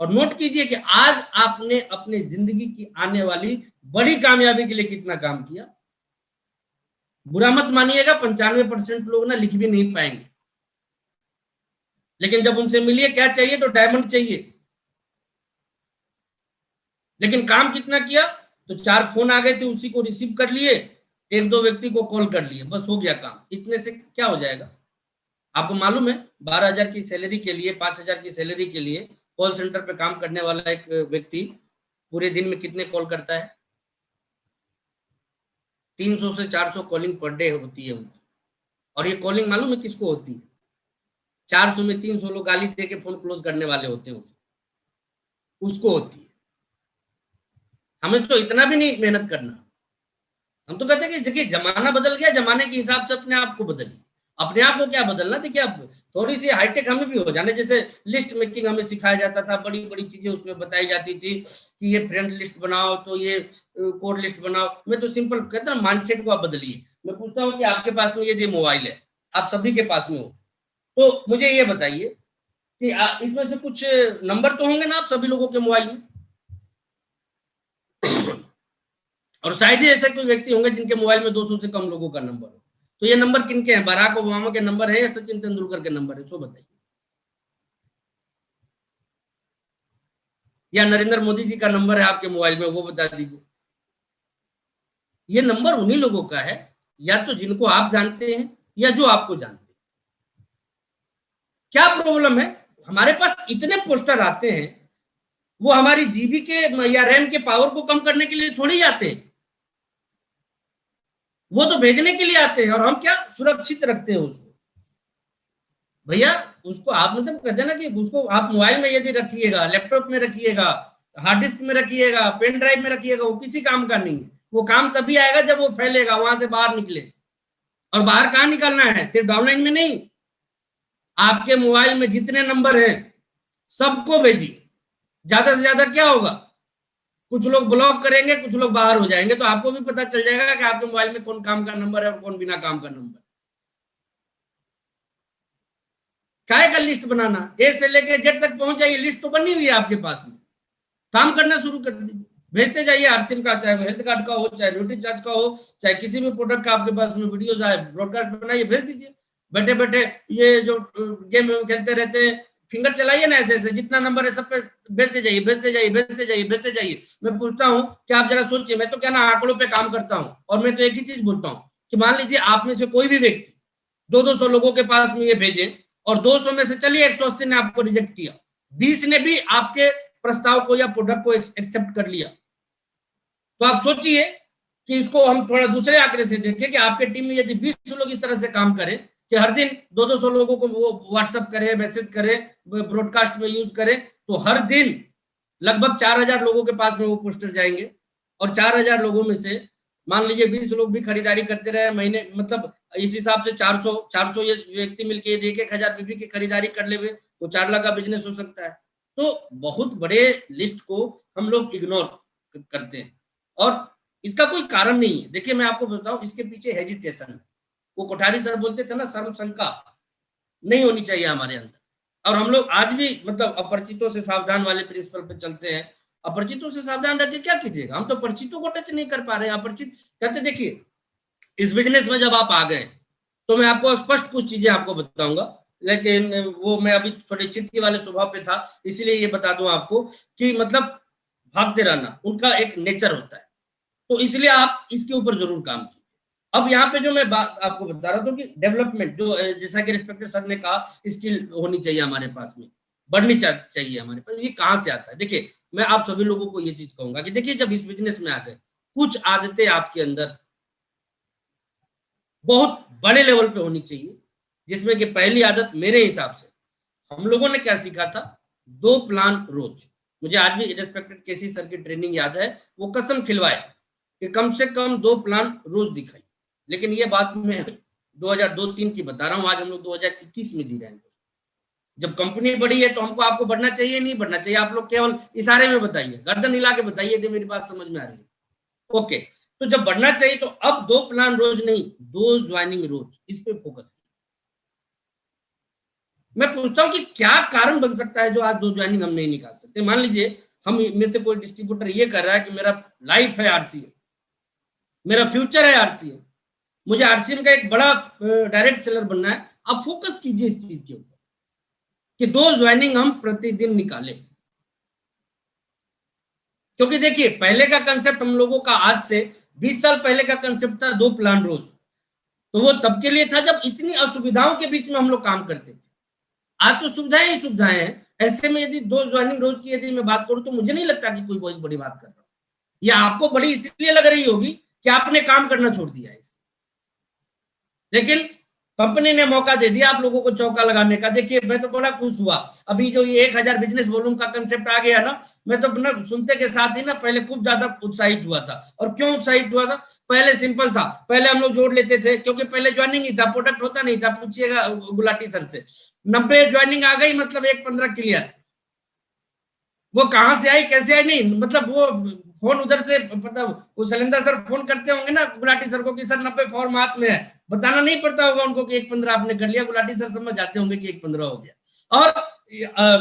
और नोट कीजिए कि आज आपने अपने जिंदगी की आने वाली बड़ी कामयाबी के लिए कितना काम किया। बुरा मत मानिएगा, 95% लोग ना लिख भी नहीं पाएंगे, लेकिन जब उनसे मिलिए क्या चाहिए तो डायमंड चाहिए, लेकिन काम कितना किया, तो 4 फोन आ गए थे उसी को रिसीव कर लिए, 1-2 व्यक्ति को कॉल कर लिए, बस हो गया काम। इतने से क्या हो जाएगा? आपको मालूम है 12,000 की सैलरी के लिए, 5,000 की सैलरी के लिए कॉल सेंटर पे काम करने वाला एक व्यक्ति पूरे दिन में कितने कॉल करता है? 300 से 400 कॉलिंग पर डे होती है उनकी। और ये कॉलिंग मालूम है किसको होती है? 400 में 300 लोग गाली दे के फोन क्लोज करने वाले होते हैं, उसको होती है। हमें तो इतना भी नहीं मेहनत करना, हम तो कहते हैं कि देखिए जमाना बदल गया, जमाने के हिसाब से अपने आप को बदलिए। अपने आप को क्या बदलना, देखिए अब थोड़ी सी हाईटेक हमें भी हो जाने, जैसे लिस्ट मेकिंग हमें सिखाया जाता था, बड़ी बड़ी चीजें उसमें बताई जाती थी कि ये फ्रेंड लिस्ट बनाओ, तो ये कोड लिस्ट बनाओ। मैं तो सिंपल कहता हूँ माइंडसेट को आप बदलिए। मैं पूछता हूँ कि आपके पास में ये मोबाइल है, आप सभी के पास में हो, तो मुझे ये बताइए कि इसमें से कुछ नंबर तो होंगे ना आप सभी लोगों के मोबाइल में, और शायद ही ऐसे कोई व्यक्ति होंगे जिनके मोबाइल में 200 से कम लोगों का नंबर हो। तो ये नंबर किनके हैं? बराक ओबामा के नंबर है या सचिन तेंदुलकर के नंबर है? सो बताइए। या नरेंद्र मोदी जी का नंबर है आपके मोबाइल में, वो बता दीजिए। ये नंबर उन्हीं लोगों का है या तो जिनको आप जानते हैं या जो आपको जानते हैं। क्या प्रॉब्लम है, हमारे पास इतने पोस्टर आते हैं, वो हमारी जीबी के या रैम के पावर को कम करने के लिए थोड़ी आते हैं, वो तो भेजने के लिए आते हैं, और हम क्या सुरक्षित रखते हैं उसको। भैया उसको आप मतलब कहते हैं ना कि उसको आप मोबाइल में यदि रखिएगा, लैपटॉप में रखिएगा, हार्ड डिस्क में रखिएगा, पेन ड्राइव में रखिएगा, वो किसी काम का नहीं है। वो काम तभी आएगा जब वो फैलेगा, वहां से बाहर निकले। और बाहर कहाँ निकलना है? सिर्फ डाउनलाइन में नहीं, आपके मोबाइल में जितने नंबर हैं सबको भेजिए। ज्यादा से ज्यादा क्या होगा, कुछ लोग ब्लॉक करेंगे, कुछ लोग बाहर हो जाएंगे, तो आपको भी पता चल जाएगा कि आपके मोबाइल में कौन काम का नंबर है और कौन बिना काम का नंबर। काय का लिस्ट बनाना, ए से लेकर जेड तक पहुंच जाइए, लिस्ट तो बनी हुई है आपके पास में, काम करना शुरू कर दीजिए। भेजते जाइए आरसीएम का, चाहे हेल्थ कार्ड का हो, चाहे रोटी चार्ज का हो, चाहे किसी भी प्रोडक्ट का आपके पास में वीडियोज आए, ब्रॉडकास्ट बनाइए, भेज दीजिए। बैठे बैठे ये जो गेम खेलते रहते हैं, फिंगर चलाइए ना ऐसे ऐसे, जितना नंबर है सब पे भेजते जाइए, भेजते जाइए, भेजते जाइए, भेजते जाइए। मैं पूछता हूँ कि आप जरा सोचिए, मैं तो क्या ना आंकड़ों पे काम करता हूँ, और मैं तो एक ही चीज बोलता हूँ कि मान लीजिए आप में से कोई भी व्यक्ति 200 लोगों के पास में ये भेजे, और 200 में से चलिए 180 ने आपको रिजेक्ट किया, 20 ने भी आपके प्रस्ताव को या प्रोडक्ट को एक्सेप्ट कर लिया, तो आप सोचिए कि इसको हम थोड़ा दूसरे आंकड़े से देखें कि आपके टीम में यदि 20 लोग इस तरह से काम करें कि हर दिन 200 लोगों को वो व्हाट्सएप करें, मैसेज करें, ब्रॉडकास्ट में यूज करें, तो हर दिन लगभग 4000 लोगों के पास में वो पोस्टर जाएंगे, और 4000 लोगों में से मान लीजिए 20 लोग भी खरीदारी करते रहे महीने, मतलब इस हिसाब से 400 ये व्यक्ति मिलकर यदि 1000 बीबी की खरीदारी कर ले तो 4 लाख का बिजनेस हो सकता है। तो बहुत बड़े लिस्ट को हम लोग इग्नोर करते हैं, और इसका कोई कारण नहीं है। देखिए मैं आपको बताऊं, इसके पीछे हेजिटेशन है। वो कोठारी सर बोलते थे ना, शर्म शंका नहीं होनी चाहिए हमारे अंदर, और हम लोग आज भी मतलब अपरिचितों से सावधान वाले प्रिंसिपल पे चलते हैं। अपरिचितों से सावधान रह के क्या कीजिएगा, हम तो परिचितों को टच नहीं कर पा रहे हैं। अपरिचित कहते, देखिए इस बिजनेस में जब आप आ गए तो मैं आपको स्पष्ट कुछ चीजें आपको बताऊंगा, लेकिन वो मैं अभी थोड़े चिट्ठी वाले स्वभाव पे था, इसलिए ये बता दूं आपको कि मतलब भागते रहना उनका एक नेचर होता है, तो इसलिए आप इसके ऊपर जरूर काम कीजिए। अब यहाँ पे जो मैं बात आपको बता रहा था कि डेवलपमेंट, जो जैसा कि रिस्पेक्टेड सर ने कहा, स्किल होनी चाहिए हमारे पास में, बढ़नी चाहिए हमारे पास। ये कहाँ से आता है? देखिए मैं आप सभी लोगों को ये चीज कहूंगा कि देखिए जब इस बिजनेस में आ गए, कुछ आदतें आपके अंदर बहुत बड़े लेवल पे होनी चाहिए, जिसमें कि पहली आदत मेरे हिसाब से हम लोगों ने क्या सीखा था, 2 प्लान रोज। मुझे आज भी रिस्पेक्टेड केसी सर की ट्रेनिंग याद है, वो कसम खिलवाए कि कम से कम 2 प्लान रोज दिखाई। लेकिन ये बात मैं 2002-3 की बता रहा हूं, आज हम लोग 2021 में जी रहे हैं। जब कंपनी बड़ी है तो हमको आपको बढ़ना चाहिए, नहीं बढ़ना चाहिए, आप लोग केवल इशारे में बताइए, गर्दन हिला के बताइए कि मेरी बात समझ में आ रही है। ओके, तो जब बढ़ना चाहिए तो अब 2 प्लान रोज नहीं, 2 ज्वाइनिंग रोज, इस पे फोकस। मैं पूछता हूं कि क्या कारण बन सकता है जो आज 2 ज्वाइनिंग हम नहीं निकाल सकते। मान लीजिए हम में से कोई डिस्ट्रीब्यूटर ये कर रहा है कि मेरा लाइफ है आरसीएम, मेरा फ्यूचर है आरसीएम, मुझे आरसीएम का एक बड़ा डायरेक्ट सेलर बनना है। आप फोकस कीजिए इस चीज के ऊपर कि 2 ज्वाइनिंग हम प्रतिदिन निकालें, क्योंकि देखिए पहले का कंसेप्ट हम लोगों का आज से 20 साल पहले का कंसेप्ट था 2 प्लान रोज, तो वो तब के लिए था जब इतनी असुविधाओं के बीच में हम लोग काम करते थे। आज तो सुविधाएं ही सुविधाएं हैं, ऐसे में यदि 2 ज्वाइनिंग रोज की यदि मैं बात करूं तो मुझे नहीं लगता कि कोई बहुत बड़ी बात कर रहा हूं, या आपको बड़ी इसलिए लग रही होगी कि आपने काम करना छोड़ दिया है। लेकिन कंपनी ने मौका दे दिया आप लोगों को चौका लगाने का। देखिए मैं तो बड़ा खुश हुआ, अभी जो ये 1000 बिजनेस वॉल्यूम का कंसेप्ट आ गया ना, मैं तो ना सुनते के साथ ही ना पहले खूब ज्यादा उत्साहित हुआ था। और क्यों उत्साहित हुआ था? पहले सिंपल था, पहले हम लोग जोड़ लेते थे क्योंकि पहले ज्वाइनिंग ही था, प्रोडक्ट होता नहीं था। पूछिएगा गुलाटी सर से, 90 ज्वाइनिंग आ गई मतलब 1-15 क्लियर। वो कहां से आई कैसे आई नहीं, मतलब वो फोन उधर से, मतलब वो शैलेंद्र सर फोन करते होंगे ना गुलाटी सर को कि सर 90 फॉर्म हाथ में है, बताना नहीं पड़ता होगा उनको कि 1-15 आपने कर लिया, गुलाटी सर समझ जाते होंगे कि 1-15 हो गया। और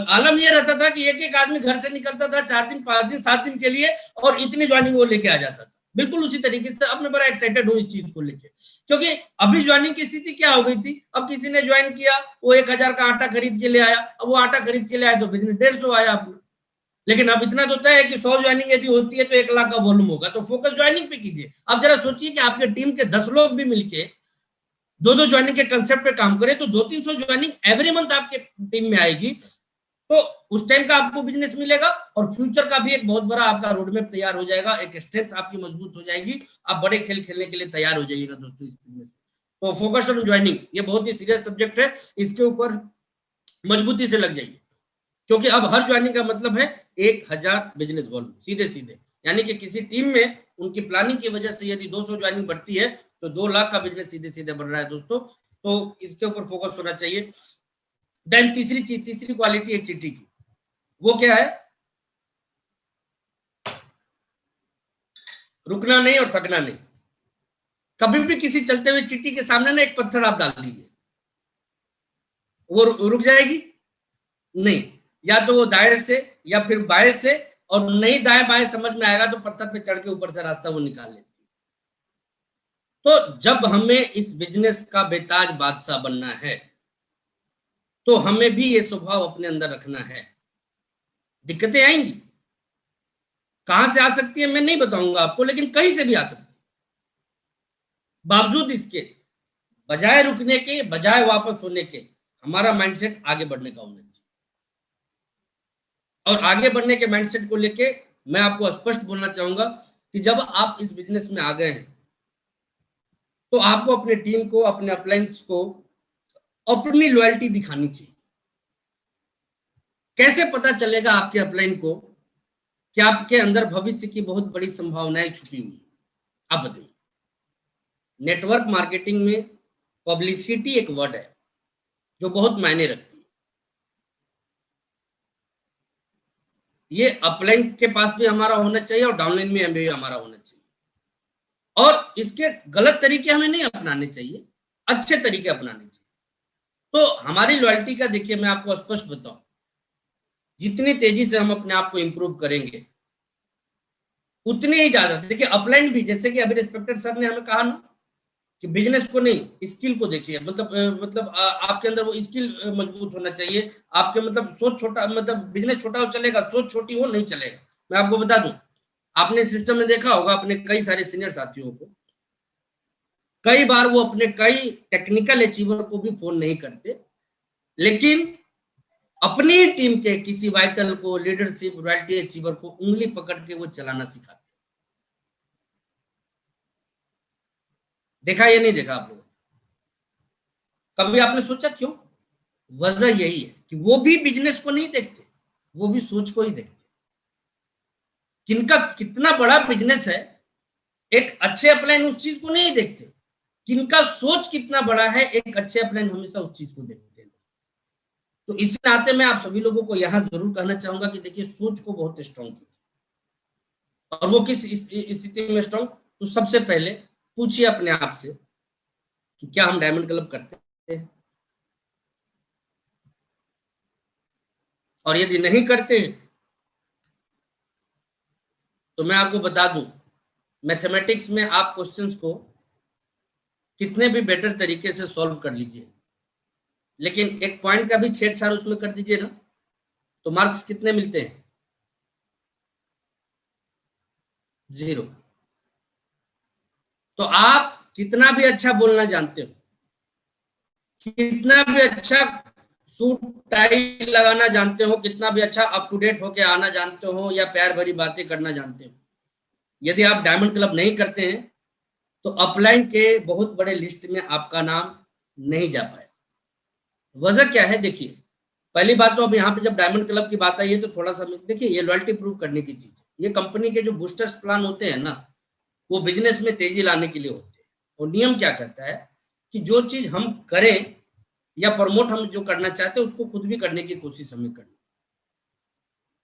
आलम ये रहता था कि एक एक आदमी घर से निकलता था 4 दिन 5 दिन 7 दिन के लिए, और इतनी ज्वाइनिंग वो लेके आ जाता था। बिल्कुल उसी तरीके से अब मैं बड़ा एक्साइटेड हूँ इस चीज को लेके, क्योंकि अभी ज्वाइनिंग की स्थिति क्या हो गई थी, अब किसी ने ज्वाइन किया, वो 1000 का आटा खरीद के ले आया, अब वो आटा खरीद के ले आया तो बिजनेस 150 आया अपना। लेकिन अब इतना तो तय है कि 100 ज्वाइनिंग यदि होती है तो 1 लाख का वॉल्यूम होगा, तो फोकस ज्वाइनिंग पे कीजिए। अब जरा सोचिए कि आपके टीम के 10 लोग भी मिलके 2-2 ज्वाइनिंग के कंसेप्ट पे काम करें तो 200-300 ज्वाइनिंग एवरी मंथ आपके टीम में आएगी, तो उस टाइम का आपको बिजनेस मिलेगा, और फ्यूचर का भी एक बहुत बड़ा आपका रोडमैप तैयार हो जाएगा, एक स्ट्रेंथ आपकी मजबूत हो जाएगी, आप बड़े खेल खेलने के लिए तैयार हो जाइएगा दोस्तों इस बिजनेस। तो फोकस ऑन ज्वाइनिंग ये बहुत ही सीरियस सब्जेक्ट है, इसके ऊपर मजबूती से लग जाइए, क्योंकि अब हर ज्वाइनिंग का मतलब है 1000 बिजनेस वॉल्यूम सीधे सीधे, यानी कि किसी टीम में उनकी प्लानिंग की वजह से यदि 200 ज्वाइनिंग बढ़ती है तो 2 लाख का बिजनेस सीधे सीधे बढ़ रहा है दोस्तों। तो इसके ऊपर फोकस होना चाहिए। देन तीसरी क्वालिटी है चिट्ठी की, वो क्या है? रुकना नहीं और थकना नहीं। कभी भी किसी चलते हुए चिट्ठी के सामने ना एक पत्थर आप डाल दीजिए, वो रुक जाएगी नहीं, या तो वो दाएं से या फिर बाएं से, और नहीं दाएं बाएं समझ में आएगा तो पत्थर पे चढ़ के ऊपर से रास्ता वो निकाल लेती है। तो जब हमें इस बिजनेस का बेताज बादशाह बनना है तो हमें भी ये स्वभाव अपने अंदर रखना है। दिक्कतें आएंगी, कहां से आ सकती है मैं नहीं बताऊंगा आपको, लेकिन कहीं से भी आ सकती है। बावजूद इसके, बजाय रुकने के, बजाय वापस होने के, हमारा माइंडसेट आगे बढ़ने का होना चाहिए। और आगे बढ़ने के माइंडसेट को लेके मैं आपको स्पष्ट बोलना चाहूंगा कि जब आप इस बिजनेस में आ गए हैं तो आपको अपने टीम को, अपने अपलाइंस को अपनी लॉयल्टी दिखानी चाहिए। कैसे पता चलेगा आपके अपलाइन को कि आपके अंदर भविष्य की बहुत बड़ी संभावनाएं छुपी हुई? आप बताइए। नेटवर्क मार्केटिंग में पब्लिसिटी एक वर्ड है जो बहुत मायने रखती है। ये अपलाइन के पास भी हमारा होना चाहिए और डाउनलाइन में भी हमारा होना चाहिए। और इसके गलत तरीके हमें नहीं अपनाने चाहिए, अच्छे तरीके अपनाने चाहिए। तो हमारी लॉयल्टी का देखिए, मैं आपको स्पष्ट बताऊं, जितनी तेजी से हम अपने आप को इंप्रूव करेंगे उतनी ही ज्यादा, देखिए अपलाइन भी, जैसे कि अभी रिस्पेक्टेड सर ने हमें कहा ना कि बिजनेस को नहीं स्किल को देखिए, मतलब आपके अंदर वो स्किल मजबूत होना चाहिए। आपके मतलब सोच छोटा, मतलब बिजनेस छोटा हो चलेगा, सोच छोटी हो नहीं चलेगा। मैं आपको बता दूं, आपने सिस्टम में देखा होगा अपने कई सारे सीनियर साथियों को, कई बार वो अपने कई टेक्निकल अचीवर को भी फोन नहीं करते, लेकिन अपनी टीम के किसी वाइटल को, लीडरशिप, रॉयल्टी अचीवर को उंगली पकड़ के वो चलाना सिखाते। देखा या नहीं देखा आप लोग? कभी आपने सोचा क्यों? वजह यही है कि वो भी बिजनेस को नहीं देखते, वो भी सोच को ही देखते। किनका कितना बड़ा बिजनेस है, एक अच्छे अपलाइन उस चीज को नहीं देखते। किनका सोच कितना बड़ा है, एक अच्छे अपलाइन हमेशा उस चीज को देखते हैं। तो इस नाते मैं आप सभी लोगों को यहां जरूर कहना चाहूंगा कि देखिए, सोच को बहुत स्ट्रांग कीजिए। और वो किस स्थिति में स्ट्रांग? तो सबसे पहले पूछिए अपने आप से कि क्या हम डायमंड क्लब करते हैं, और यदि नहीं करते तो मैं आपको बता दूं, मैथमेटिक्स में आप क्वेश्चंस को कितने भी बेटर तरीके से सॉल्व कर लीजिए, लेकिन एक पॉइंट का भी छेड़छाड़ उसमें कर दीजिए ना, तो मार्क्स कितने मिलते हैं? 0। तो आप कितना भी अच्छा बोलना जानते हो, कितना भी अच्छा सूट टाई लगाना जानते हो, कितना भी अच्छा अप टू डेट होके आना जानते हो, या प्यार भरी बातें करना जानते हो, यदि आप डायमंड क्लब नहीं करते हैं तो अपलाइन के बहुत बड़े लिस्ट में आपका नाम नहीं जा पाए। वजह क्या है? देखिए, पहली बात तो अब यहाँ पे जब डायमंड क्लब की बात आई है तो थोड़ा सा देखिए, ये लॉयल्टी प्रूव करने की चीज है। ये कंपनी के जो बूस्टर्स प्लान होते हैं ना, वो बिजनेस में तेजी लाने के लिए होते हैं। और नियम क्या कहता है कि जो चीज हम करें या प्रमोट हम जो करना चाहते हैं उसको खुद भी करने की कोशिश हमें करनी।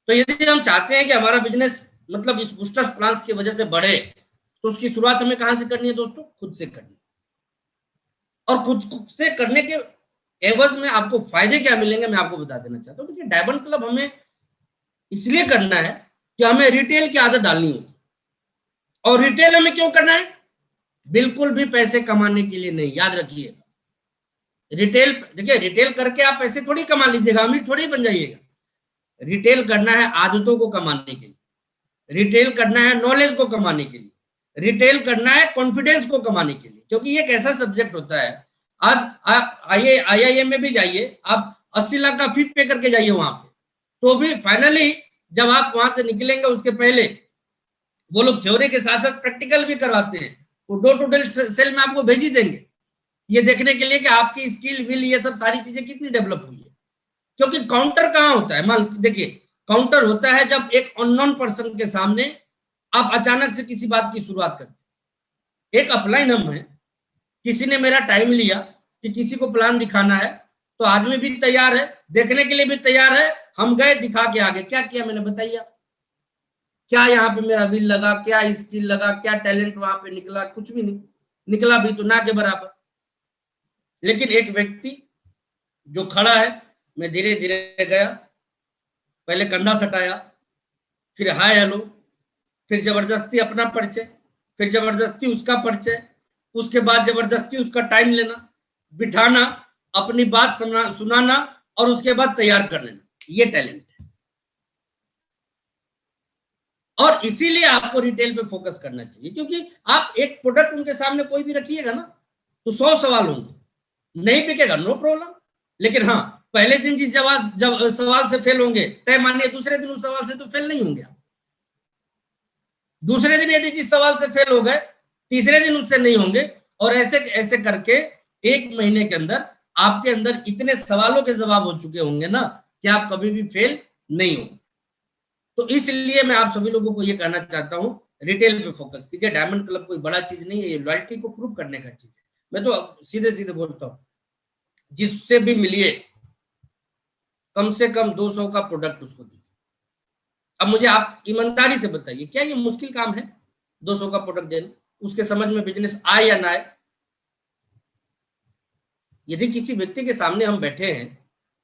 तो यदि हम चाहते हैं कि हमारा बिजनेस मतलब इस बूस्टर्स प्लान की वजह से बढ़े, तो उसकी शुरुआत हमें कहां से करनी है दोस्तों? खुद से करनी। और खुद से करने के एवज में आपको फायदे क्या मिलेंगे मैं आपको बता देना चाहता हूँ। देखिए, डायमंड क्लब हमें इसलिए करना है कि हमें रिटेल की आदत डालनी होगी। और रिटेल हमें क्यों करना है? बिल्कुल भी पैसे कमाने के लिए नहीं, याद रखिए। रिटेल, देखिए, रिटेल करके आप पैसे थोड़ी कमा लीजिएगा, अमीर थोड़ी बन जाइएगा। रिटेल करना है आदतों को कमाने के लिए, रिटेल करना है नॉलेज को कमाने के लिए, रिटेल करना है कॉन्फिडेंस को कमाने के लिए। क्योंकि ये एक ऐसा सब्जेक्ट होता है, आज आप IIM में भी जाइए, आप 80 लाख का फीस पे करके जाइए वहां पे, तो भी फाइनली जब आप वहां से निकलेंगे उसके पहले वो लोग थ्योरी के साथ साथ प्रैक्टिकल भी करवाते हैं। वो डोर टू डोर सेल में आपको भेज ही देंगे, ये देखने के लिए कि आपकी स्किल विल ये सब सारी चीजें कितनी डेवलप हुई है। क्योंकि काउंटर कहाँ होता है? मान देखिए, काउंटर होता है जब एक अननोन पर्सन के सामने आप अचानक से किसी बात की शुरुआत करते। एक अपलाइन हम है, किसी ने मेरा टाइम लिया कि किसी को प्लान दिखाना है, तो आदमी भी तैयार है, देखने के लिए भी तैयार है। हम गए, दिखा के आगे क्या किया मैंने बताइए? क्या यहाँ पे मेरा विल लगा, क्या स्किल लगा, क्या टैलेंट वहां पे निकला? कुछ भी नहीं निकला, भी तो ना के बराबर। लेकिन एक व्यक्ति जो खड़ा है, मैं धीरे धीरे गया, पहले कंधा सटाया, फिर हाय हेलो, फिर जबरदस्ती अपना परिचय, फिर जबरदस्ती उसका परिचय, उसके बाद जबरदस्ती उसका टाइम लेना, बिठाना, अपनी बात सुनाना और उसके बाद तैयार कर लेना, ये टैलेंट है। और इसीलिए आपको रिटेल पे फोकस करना चाहिए, क्योंकि आप एक प्रोडक्ट उनके सामने कोई भी रखिएगा ना तो 100 सवाल होंगे, नहीं बिकेगा नो प्रॉब्लम, लेकिन हाँ पहले दिन जिस जब सवाल से फेल होंगे, तय मानिए दूसरे दिन उस सवाल से तो फेल नहीं होंगे। दूसरे दिन यदि जिस सवाल से फेल हो गए, तीसरे दिन उससे नहीं होंगे, और ऐसे ऐसे करके 1 महीने के अंदर आपके अंदर इतने सवालों के जवाब हो चुके होंगे ना कि आप कभी भी फेल नहीं होंगे। तो इसलिए मैं आप सभी लोगों को ये कहना चाहता हूं, रिटेल पे फोकस कीजिए। डायमंड क्लब कोई बड़ा चीज नहीं है, ये लॉयल्टी को प्रूव करने का चीज है। मैं तो सीधे सीधे बोलता हूं, जिससे भी मिलिए कम से कम 200 का प्रोडक्ट उसको दीजिए। अब मुझे आप ईमानदारी से बताइए, क्या ये मुश्किल काम है 200 का प्रोडक्ट देना? उसके समझ में बिजनेस आए या ना आए? यदि किसी व्यक्ति के सामने हम बैठे हैं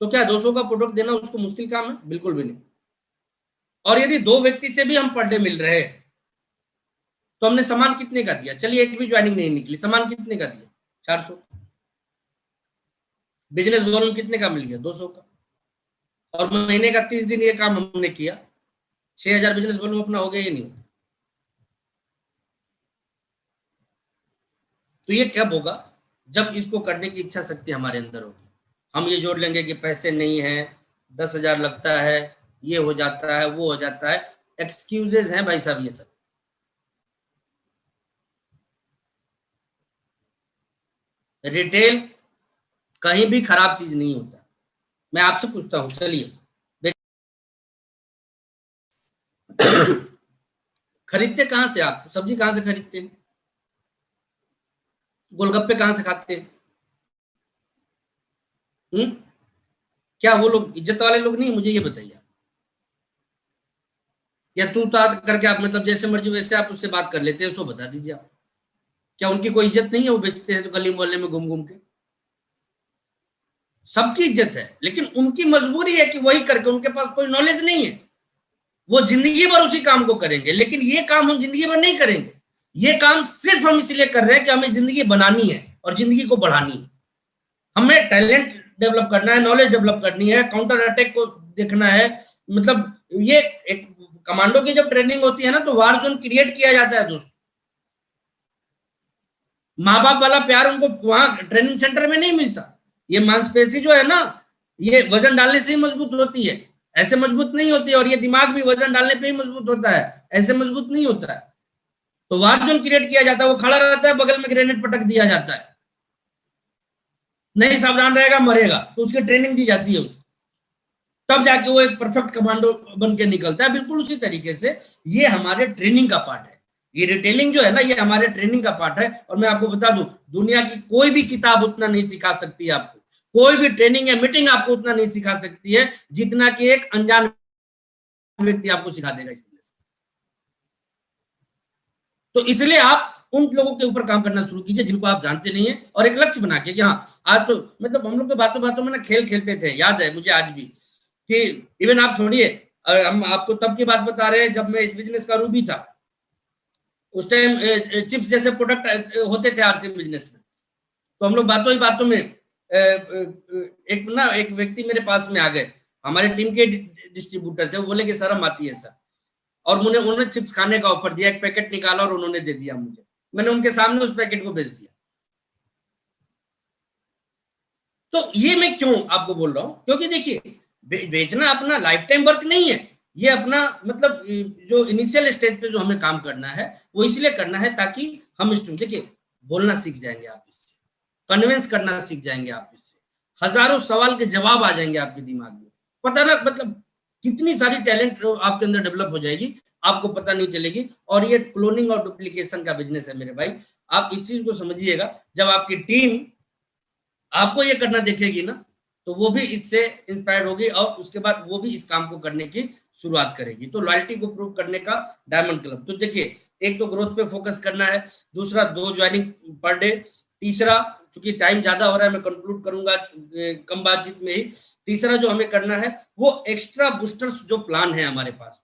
तो क्या 200 का प्रोडक्ट देना उसको मुश्किल काम है? बिल्कुल भी नहीं। और यदि 2 व्यक्ति से भी हम पर डे मिल रहे हैं तो हमने सामान कितने का दिया? चलिए एक भी ज्वाइनिंग नहीं निकली, सामान कितने का दिया? 400। बिजनेस वॉल्यूम कितने का मिल गया? 200 का। और महीने का 30 दिन ये काम हमने किया, 6000 बिजनेस वॉल्यूम अपना हो गया या नहीं? तो ये कब होगा? जब इसको करने की इच्छा शक्ति हमारे अंदर होगी। हम ये जोड़ लेंगे कि पैसे नहीं है, 10,000 लगता है, ये हो जाता है, वो हो जाता है, एक्सक्यूजेज हैं भाई साहब ये सब। रिटेल कहीं भी खराब चीज नहीं होता। मैं आपसे पूछता हूं, चलिए खरीदते कहां से आप? सब्जी कहां से खरीदते हैं? गोलगप्पे कहां से खाते हैं? क्या वो लोग इज्जत वाले लोग नहीं? मुझे ये बताइए। या तू तात करके आप मतलब जैसे मर्जी वैसे आप उससे बात कर लेते हैं, उसको बता दीजिए आप। क्या उनकी कोई इज्जत नहीं है? वो बेचते हैं तो गली मोहल्ले में घूम घूम के। सबकी इज्जत है, लेकिन उनकी मजबूरी है कि वही करके, उनके पास कोई नॉलेज नहीं है, वो जिंदगी भर उसी काम को करेंगे। लेकिन ये काम हम जिंदगी भर नहीं करेंगे, ये काम सिर्फ हम इसलिए कर रहे हैं कि हमें जिंदगी बनानी है और जिंदगी को बढ़ानी है। हमें टैलेंट डेवलप करना है, नॉलेज डेवलप करनी है, काउंटर अटैक को देखना है। मतलब ये एक कमांडो की जब ट्रेनिंग होती है ना तो वार जोन क्रिएट किया जाता है दोस्तों। माँ बाप वाला प्यार उनको वहां ट्रेनिंग सेंटर में नहीं मिलता। ये मांसपेशी जो है ना, ये वजन डालने से ही मजबूत होती है, ऐसे मजबूत नहीं होती। और ये दिमाग भी वजन डालने पे ही मजबूत होता है, ऐसे मजबूत नहीं होता है। तो वार जोन क्रिएट किया जाता है, वो खड़ा रहता है, बगल में ग्रेनेड पटक दिया जाता है, नहीं सावधान रहेगा मरेगा, तो उसकी ट्रेनिंग दी जाती है उसको, तब जाके वो एक परफेक्ट कमांडो बन के निकलता है। बिल्कुल उसी तरीके से ये हमारे ट्रेनिंग का पार्ट है। ये रिटेलिंग जो है ना, ये हमारे ट्रेनिंग का पार्ट है। और मैं आपको बता दूं, दुनिया की कोई भी किताब उतना नहीं सिखा सकती है आपको, कोई भी ट्रेनिंग या मीटिंग आपको उतना नहीं सिखा सकती है जितना कि एक अनजान व्यक्ति आपको सिखा देगा इस वजह से। तो इसलिए आप उन लोगों के ऊपर काम करना शुरू कीजिए जिनको आप जानते नहीं है, और एक लक्ष्य बना के कि हाँ आज तो मतलब हम लोग तो बातों बातों में ना खेल खेलते थे, याद है मुझे आज भी, कि इवन आप छोड़िए, हम आपको तब की बात बता रहे हैं जब मैं इस बिजनेस का रूबी था। उस टाइम चिप्स जैसे प्रोडक्ट होते थे आरसी बिजनेस में, तो हम लोग बातों ही बातों में एक व्यक्ति मेरे पास में आ गए, हमारे टीम के डिस्ट्रीब्यूटर थे। वो बोले कि शर्म आती है सर, और उन्होंने चिप्स खाने का ऑफर दिया, एक पैकेट निकाला और उन्होंने दे दिया मुझे। मैंने उनके सामने उस पैकेट को बेच दिया। तो ये मैं क्यों आपको बोल रहा हूं? क्योंकि देखिए, बेचना अपना लाइफ टाइम वर्क नहीं है, ये अपना मतलब जो इनिशियल स्टेज पे जो हमें काम करना है वो इसलिए करना है ताकि हम देखिए बोलना सीख जाएंगे आप इससे, कन्विंस करना सीख जाएंगे आप इससे, हजारों सवाल के जवाब आ जाएंगे आपके दिमाग में, पता ना मतलब कितनी सारी टैलेंट आपके अंदर डेवलप हो जाएगी, आपको पता नहीं चलेगी। और ये क्लोनिंग और डुप्लीकेशन का बिजनेस है मेरे भाई, आप इस चीज को समझिएगा। जब आपकी टीम आपको ये करना देखेगी ना तो वो भी इससे इंस्पायर होगी और उसके बाद वो भी इस काम को करने की शुरुआत करेगी। तो लॉयल्टी को प्रूव करने का डायमंड क्लब। तो देखिए, एक तो ग्रोथ पे फोकस करना है, दूसरा 2 ज्वाइनिंग पर डे, तीसरा चूंकि टाइम ज्यादा हो रहा है मैं कंक्लूड करूंगा कम बातचीत में ही, तीसरा जो हमें करना है वो एक्स्ट्रा बूस्टर्स जो प्लान है हमारे पास।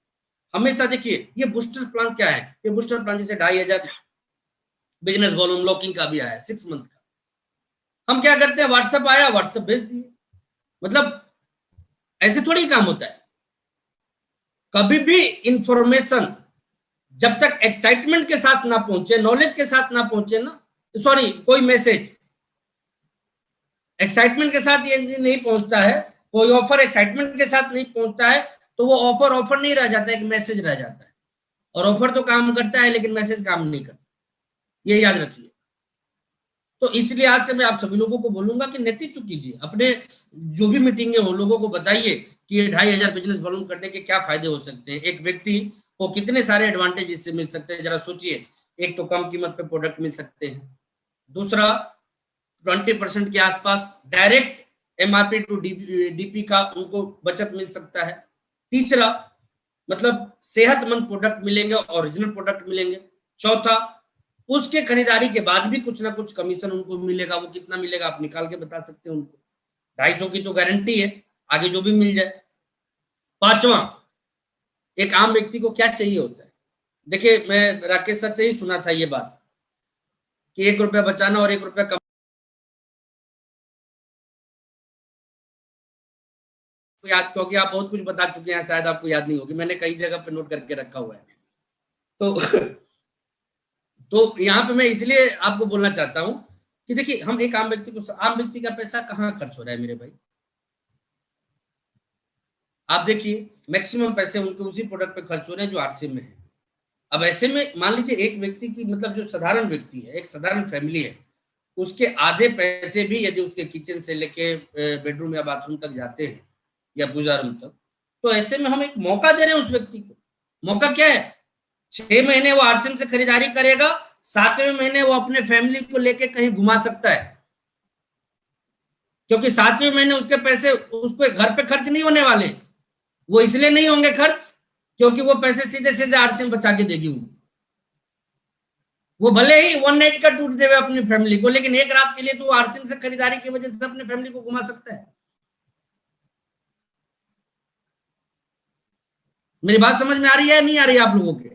हमेशा देखिए ये बूस्टर प्लान क्या है, ये बूस्टर प्लान जैसे 2500 बिजनेस वॉल्यूम लॉकिंग का भी आया 6 मंथ का। हम क्या करते हैं, व्हाट्सएप आया, व्हाट्सएप भेज दिए। मतलब ऐसे थोड़ी काम होता है। कभी भी इंफॉर्मेशन जब तक एक्साइटमेंट के साथ ना पहुंचे, नॉलेज के साथ ना पहुंचे ना, सॉरी, कोई मैसेज एक्साइटमेंट के साथ ये नहीं पहुंचता है, कोई ऑफर एक्साइटमेंट के साथ नहीं पहुंचता है, तो वो ऑफर ऑफर नहीं रह जाता है, एक मैसेज रह जाता है। और ऑफर तो काम करता है लेकिन मैसेज काम नहीं करता, ये याद रखिए। तो इसलिए आज से मैं आप सभी लोगों को बोलूंगा कि नेतृत्व कीजिए, अपने जो भी मीटिंग है वो लोगों को बताइए कि ये 2500 बिजनेस वॉल्यूम करने के क्या फायदे हो सकते हैं, एक व्यक्ति को कितने सारे एडवांटेज इससे मिल सकते हैं, जरा सोचिए। एक तो कम कीमत पे प्रोडक्ट मिल सकते हैं, दूसरा 20% के आसपास डायरेक्ट एमआरपी टू डीपी का उनको बचत मिल सकता है, तीसरा मतलब सेहतमंद प्रोडक्ट मिलेंगे, ओरिजिनल प्रोडक्ट मिलेंगे, चौथा उसके खरीदारी के बाद भी कुछ ना कुछ कमीशन उनको मिलेगा। वो कितना मिलेगा आप निकाल के बता सकते हैं उनको, 250 की तो गारंटी है, आगे जो भी मिल जाए। पांचवा, एक आम व्यक्ति को क्या चाहिए होता है। देखिए, मैं राकेश सर से ही सुना था ये बात कि 1 रुपया बचाना और 1 रुपया कम, याद, क्योंकि आप बहुत कुछ बता चुके हैं, शायद आपको याद नहीं होगी, मैंने कई जगह पे नोट करके रखा हुआ है। तो यहाँ पे मैं इसलिए आपको बोलना चाहता हूं कि देखिए, हम एक आम व्यक्ति का पैसा कहाँ खर्च हो रहा है मेरे भाई। आप देखिए, मैक्सिमम पैसे उनके उसी प्रोडक्ट पे खर्च हो रहे हैं जो आरसीएम में है। अब ऐसे में मान लीजिए एक व्यक्ति की, मतलब जो साधारण व्यक्ति है, एक साधारण फैमिली है, उसके आधे पैसे भी यदि उसके किचन से लेके बेडरूम या बाथरूम तक जाते हैं या पूजा रूम तक, तो ऐसे में हम एक मौका दे रहे हैं उस व्यक्ति को। मौका क्या है, 6 महीने वो आरसीएम से खरीदारी करेगा, 7वें महीने वो अपने फैमिली को लेके कहीं घुमा सकता है, क्योंकि 7वें महीने उसके पैसे उसको घर पे खर्च नहीं होने वाले। वो इसलिए नहीं होंगे खर्च क्योंकि वो पैसे सीधे सीधे आरसीएम बचा के देगी उनको। वो भले ही 1 नाइट का टूर देवे अपनी फैमिली को, लेकिन एक रात के लिए तो आरसीएम से खरीदारी की वजह से अपनी फैमिली को घुमा सकता है। मेरी बात समझ में आ रही है नहीं आ रही है आप लोगों के?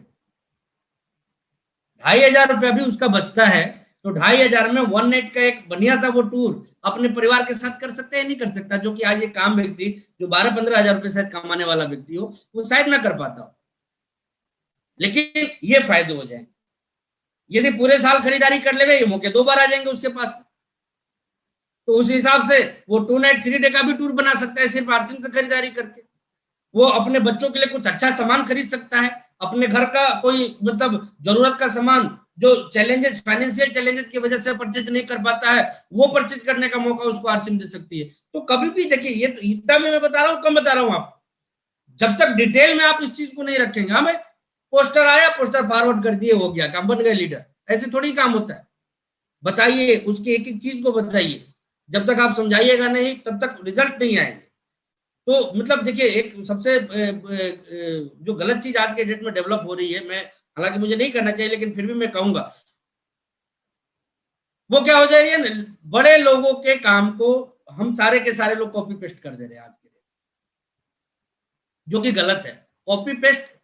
2500 रुपया भी उसका बचता है, तो 2500 में 1 नाइट का एक बढ़िया सा वो टूर अपने परिवार के साथ कर सकता है, नहीं कर सकता? जो कि आज एक काम व्यक्ति जो 12-15 हजार रुपए शायद कमाने वाला व्यक्ति हो, वो शायद ना कर पाता हो, लेकिन ये फायदे हो जाएंगे। यदि पूरे साल खरीदारी कर ले, ये मौके 2 बार आ जाएंगे उसके पास, तो उस हिसाब से वो 2 नाइट 3 डे का भी टूर बना सकता है सिर्फ आरसीएम से खरीदारी करके। वो अपने बच्चों के लिए कुछ अच्छा सामान खरीद सकता है, अपने घर का कोई मतलब जरूरत का सामान जो चैलेंजेस, फाइनेंशियल चैलेंजेस की वजह से परचेज नहीं कर पाता है, वो परचेज करने का मौका उसको आरसीएम दे सकती है। तो कभी भी देखिए, ये तो इतना मैं बता रहा हूँ, कम बता रहा हूँ आप, जब तक डिटेल में आप इस चीज को नहीं रखेंगे, हमें पोस्टर आया, पोस्टर फॉरवर्ड कर दिए, हो गया काम, बन गए लीडर, ऐसे थोड़ी काम होता है। बताइए, उसकी एक एक चीज को बताइए, जब तक आप समझाइएगा नहीं तब तक रिजल्ट नहीं आएंगे। तो मतलब देखिए, एक सबसे जो गलत चीज आज के डेट में डेवलप हो रही है, मैं हालांकि मुझे नहीं करना चाहिए लेकिन फिर भी मैं कहूंगा, वो क्या हो जाएगी, बड़े लोगों के काम को हम सारे के सारे लोग कॉपी पेस्ट कर दे रहे हैं आज के डेट, जो कि गलत है। कॉपी पेस्ट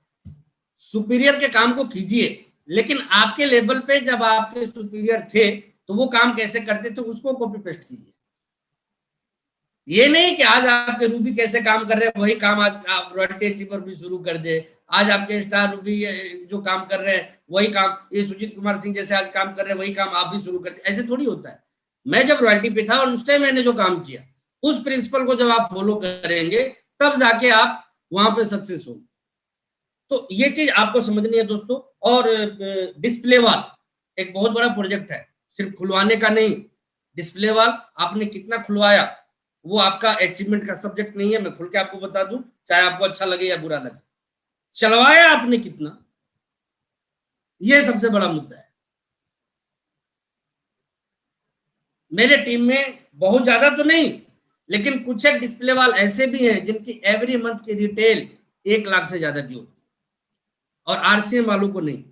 सुपीरियर के काम को कीजिए, लेकिन आपके लेवल पे जब आपके सुपीरियर थे तो वो काम कैसे करते थे उसको कॉपी पेस्ट कीजिए। ये नहीं कि आज आपके रूबी कैसे काम कर रहे हैं वही काम आज आप रॉयल्टी अचीवर भी शुरू कर दे, आज आपके स्टार रूबी जो काम कर रहे हैं वही काम ये सुजीत कुमार सिंह जैसे आज काम कर रहे हैं वही काम आप भी शुरू कर दे, ऐसे थोड़ी होता है। मैं जब रॉयल्टी पे था और उस टाइम मैंने जो काम किया, उस प्रिंसिपल को जब आप फॉलो करेंगे तब जाके आप वहां पे सक्सेस होंगे। तो ये चीज आपको समझनी है दोस्तों। और डिस्प्ले वॉल एक बहुत बड़ा प्रोजेक्ट है, सिर्फ खुलवाने का नहीं, डिस्प्ले वॉल आपने कितना खुलवाया वो आपका अचीवमेंट का सब्जेक्ट नहीं है, मैं खुल के आपको बता दूं, चाहे आपको अच्छा लगे या बुरा लगे, चलवाया आपने कितना, ये सबसे बड़ा मुद्दा है। मेरे टीम में बहुत ज्यादा तो नहीं, लेकिन कुछ एक डिस्प्ले वॉल ऐसे भी हैं जिनकी एवरी मंथ की रिटेल 1 लाख से ज्यादा की होती है, और आरसीएम वालों को नहीं,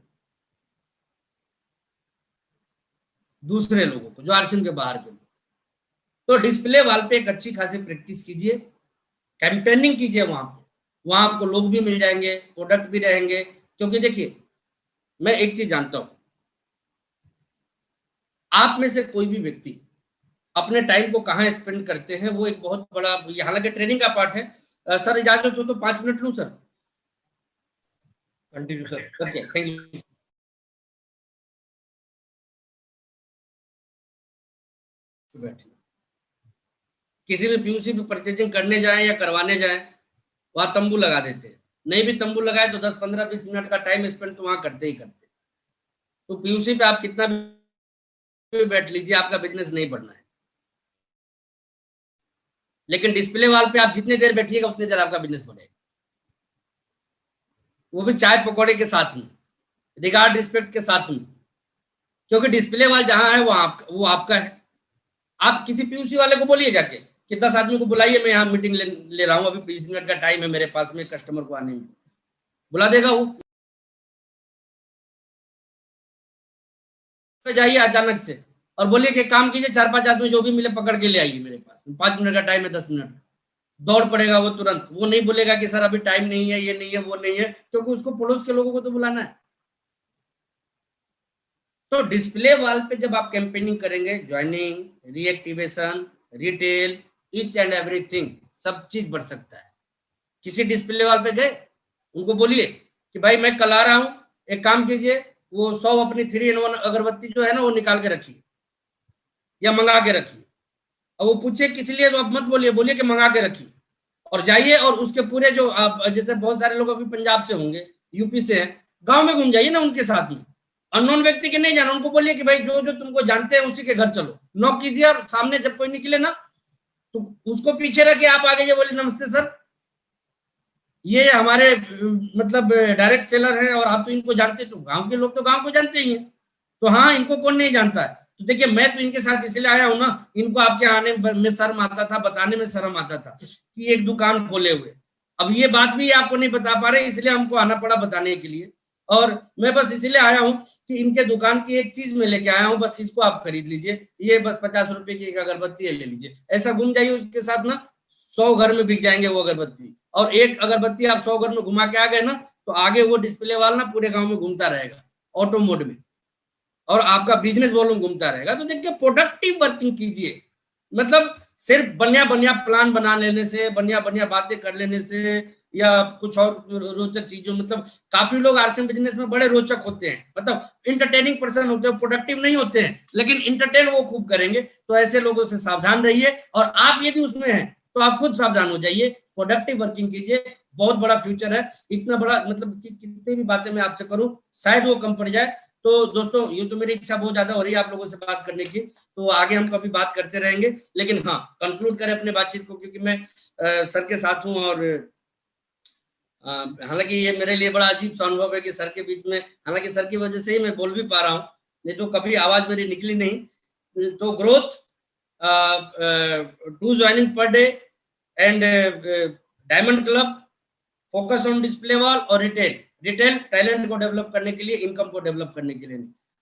दूसरे लोगों को जो आरसीएम के बाहर के लोग। तो डिस्प्ले वॉल पे एक अच्छी खासी प्रैक्टिस कीजिए, कैंपेनिंग कीजिए, वहां आपको लोग भी मिल जाएंगे, प्रोडक्ट भी रहेंगे। क्योंकि देखिए, मैं एक चीज जानता हूं, आप में से कोई भी व्यक्ति अपने टाइम को कहाँ स्पेंड करते हैं वो एक बहुत बड़ा, हालांकि ट्रेनिंग का पार्ट है। सर इजाजत हो तो 5 मिनट लूं sir? Continue sir. Okay, thank you. किसी भी पीयूसी पे परचेजिंग करने जाएं या करवाने जाएं, वहां तंबू लगा देते हैं। नहीं भी तंबू लगाए तो 10, 15, 20 मिनट का टाइम स्पेंड तो वहां करते ही करते। तो पीयूसी पे आप कितना भी बैठ लीजिए, आपका बिजनेस नहीं बढ़ना है। लेकिन डिस्प्ले वाल पे आप जितने देर बैठिएगा उतने देर आपका बिजनेस बढ़ेगा, वो भी चाय पकौड़े के साथ में, रिगार्ड रिस्पेक्ट के साथ में। क्योंकि डिस्प्ले वाल जहां है वो आपका है। आप किसी पीयूसी वाले को बोलिए जाके कि 10 आदमी को बुलाइए, मैं यहाँ मीटिंग ले रहा हूँ, अभी 20 मिनट का टाइम है मेरे पास में कस्टमर को आने में, बुला देगा वो। जाइए अचानक से और बोलिए कि काम कीजिए, 4-5 आदमी जो भी मिले पकड़ के ले आइए मेरे पास, 5 मिनट का टाइम है, 10 मिनट, दौड़ पड़ेगा वो तुरंत। वो नहीं बोलेगा कि सर अभी टाइम नहीं है, ये नहीं है, वो नहीं है, क्योंकि उसको पड़ोस के लोगों को तो बुलाना है। तो डिस्प्ले वाल पे जब आप कैंपेनिंग करेंगे, joining, reactivation, retail, each and everything, सब चीज बढ़ सकता है। किसी डिस्प्ले वाल पे गए, उनको बोलिए कि भाई मैं कल आ रहा हूं, एक काम कीजिए, वो 100 अपनी 3-in-1 अगरबत्ती जो है ना वो निकाल के रखिए या मंगा के रखिए। और वो पूछे किस लिए, तो आप मत बोलिए, बोलिए कि मंगा के रखिए। और जाइए और उसके पूरे जो आप, जैसे बहुत सारे लोग अभी पंजाब से होंगे, यूपी से हैं, गांव में घूम जाइए ना उनके साथ में। अननोन व्यक्ति के नहीं जाना, उनको बोलिए कि भाई जो जो तुमको जानते हैं उसी के घर चलो, नॉक कीजिए और सामने जब कोई निकले ना तो उसको पीछे रखिए, आप आगे ये बोले नमस्ते सर, ये हमारे मतलब डायरेक्ट सेलर हैं और आप तो इनको जानते, तो गांव के लोग तो गांव को जानते ही हैं, तो हाँ इनको कौन नहीं जानता है। तो देखिए मैं तो इनके साथ इसलिए आया हूं ना, इनको आपके आने में शर्म आता था, बताने में शर्म आता था कि एक दुकान खोले हुए। अब ये बात भी आपको नहीं बता पा रहे, इसलिए हमको आना पड़ा बताने के लिए। और मैं बस इसलिए आया हूं कि इनके दुकान की एक चीज में लेके आया हूं, बस इसको आप खरीद लीजिए, ये बस 50 रुपए की एक अगरबत्ती है, ले लीजिए। ऐसा घूम जाइए उसके साथ ना, 100 घर में बिक जाएंगे वो अगरबत्ती। और एक अगरबत्ती आप 100 घर में घुमा के आ गए ना, तो आगे वो डिस्प्ले वाला ना पूरे गांव में घूमता रहेगा ऑटो मोड में, और आपका बिजनेस वॉल्यूम घूमता रहेगा। तो देखिए प्रोडक्टिव वर्किंग कीजिए, मतलब सिर्फ बढ़िया बढ़िया प्लान बना लेने से, बढ़िया बढ़िया बातें कर लेने से, या कुछ और रोचक चीजों, मतलब काफी लोग आरसीएम बिजनेस में बड़े रोचक होते हैं, मतलब इंटरटेनिंग पर्सन होते हैं, प्रोडक्टिव नहीं होते हैं, लेकिन इंटरटेन वो खूब करेंगे। तो ऐसे लोगों से सावधान रहिए, और आप यदि उसमें हैं तो आप खुद सावधान हो जाइए, प्रोडक्टिव वर्किंग कीजिए, बहुत बड़ा फ्यूचर है। इतना बड़ा मतलब कि कितनी भी बातें मैं आपसे करूं शायद वो कम पड़ जाए। तो दोस्तों ये तो मेरी इच्छा बहुत ज्यादा हो रही है आप लोगों से बात करने की, तो आगे हम कभी बात करते रहेंगे। लेकिन हाँ, कंक्लूड करें अपने बातचीत को, क्योंकि मैं सर के साथ हूँ, और हालांकि ये मेरे लिए बड़ा अजीब सा अनुभव है कि सर के बीच में, हालांकि सर की वजह से ही मैं बोल भी पा रहा हूँ, नहीं तो कभी आवाज मेरी निकली नहीं। तो growth, 2 joining per day and diamond club, focus on display wall, और रिटेल टैलेंट को डेवलप करने के लिए, इनकम को डेवलप करने के लिए,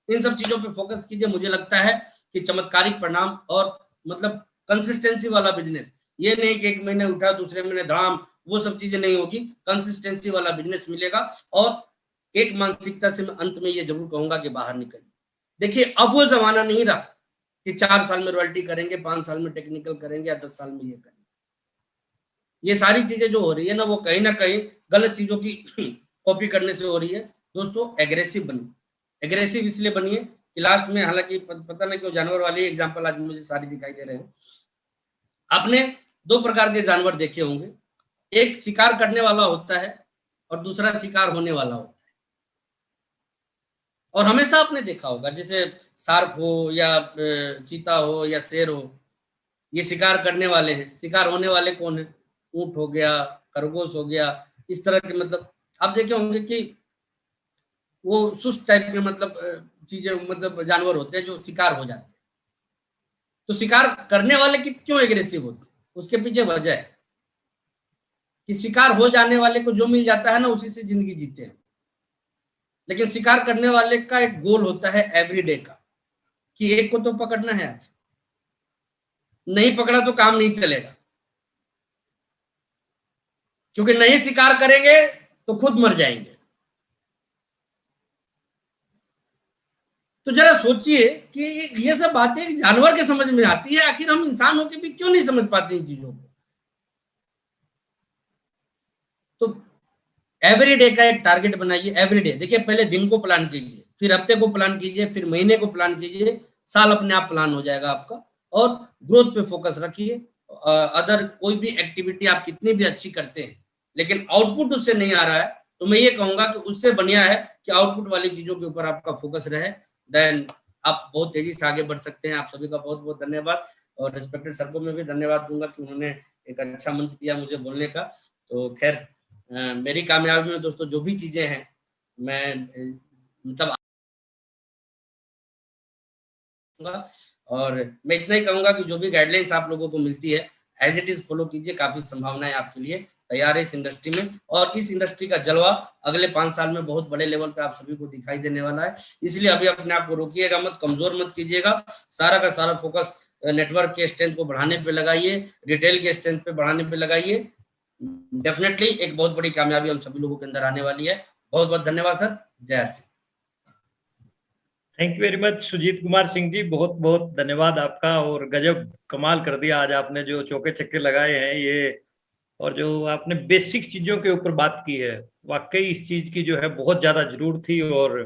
इन सब चीजों पे फोकस कीजिए। मुझे लगता है कि चमत्कारिक परिणाम, और मतलब कंसिस्टेंसी वाला बिजनेस, ये नहीं कि एक महीने उठा दूसरे महीने धड़ाम, वो सब चीजें नहीं होगी, कंसिस्टेंसी वाला बिजनेस मिलेगा। और एक मानसिकता से मैं अंत में ये जरूर कहूंगा कि बाहर निकलिए। देखिए अब वो जमाना नहीं रहा कि 4 साल में रॉयल्टी करेंगे, 5 साल में टेक्निकल करेंगे, या 10 साल में ये करेंगे। ये सारी चीजें जो हो रही है ना, वो कहीं ना कहीं गलत चीजों की कॉपी करने से हो रही है। दोस्तों एग्रेसिव बनिए, एग्रेसिव इसलिए बनिए कि लास्ट में, हालांकि पता नहीं क्यों जानवर वाली एग्जांपल आज मुझे सारी दिखाई दे रहे हैं। आपने 2 प्रकार के जानवर देखे होंगे, एक शिकार करने वाला होता है और दूसरा शिकार होने वाला होता है। और हमेशा आपने देखा होगा, जैसे शार्क हो या चीता हो या शेर हो, ये शिकार करने वाले हैं, शिकार होने वाले कौन है? ऊंट हो गया, खरगोश हो गया, इस तरह के, मतलब आप देखे होंगे कि वो सुस्त टाइप के, मतलब चीजें, मतलब जानवर होते हैं जो शिकार हो जाते हैं। तो शिकार करने वाले की क्यों एग्रेसिव होते हैं? उसके पीछे वजह है कि शिकार हो जाने वाले को जो मिल जाता है ना, उसी से जिंदगी जीते हैं। लेकिन शिकार करने वाले का एक गोल होता है एवरीडे का, कि एक को तो पकड़ना है आज, नहीं पकड़ा तो काम नहीं चलेगा, क्योंकि नहीं शिकार करेंगे तो खुद मर जाएंगे। तो जरा सोचिए कि ये सब बातें जानवर के समझ में आती है, आखिर हम इंसान होकर भी क्यों नहीं समझ पाते इन चीजों को। तो एवरीडे का एक टारगेट बनाइए। एवरीडे देखिए, पहले दिन को प्लान कीजिए, फिर हफ्ते को प्लान कीजिए, फिर महीने को प्लान कीजिए, साल अपने आप प्लान हो जाएगा आपका। और ग्रोथ पे फोकस रखिए। अदर कोई भी एक्टिविटी आप कितनी भी अच्छी करते हैं, लेकिन आउटपुट उससे नहीं आ रहा है, तो मैं ये कहूंगा कि उससे बढ़िया है कि आउटपुट वाली चीजों के ऊपर आपका फोकस रहे, देन आप बहुत तेजी से आगे बढ़ सकते हैं। आप सभी का बहुत बहुत धन्यवाद, और रिस्पेक्टेड सर को मैं भी धन्यवाद दूंगा कि उन्होंने एक अच्छा मंच दिया मुझे बोलने का। तो खैर, मेरी कामयाबी में दोस्तों जो भी चीजें हैं, मैं मतलब, और मैं इतना ही कहूंगा कि जो भी गाइडलाइंस आप लोगों को मिलती है एज इट इज फॉलो कीजिए। काफी संभावनाएं आपके लिए तैयार है इस इंडस्ट्री में, और इस इंडस्ट्री का जलवा अगले 5 साल में बहुत बड़े लेवल पे आप सभी को दिखाई देने वाला है। इसलिए अभी अपने आप को रोकिएगा मत, कमजोर मत कीजिएगा। सारा का सारा फोकस नेटवर्क के स्ट्रेंथ को बढ़ाने पे लगाइए, रिटेल के स्ट्रेंथ पे बढ़ाने पे लगाइए। डेफिनेटली एक बहुत बड़ी कामयाबी हम सभी लोगों के अंदर आने वाली है। बहुत बहुत धन्यवाद sir. Jai Singh. Thank you very much Sujeet Kumar Singh ji, बहुत बहुत धन्यवाद आपका। और गजब कमाल कर दिया आज आपने, जो चौके छक्के लगाए हैं ये, और जो आपने बेसिक चीजों के ऊपर बात की है, वाकई इस चीज की जो है बहुत ज्यादा जरूरत थी। और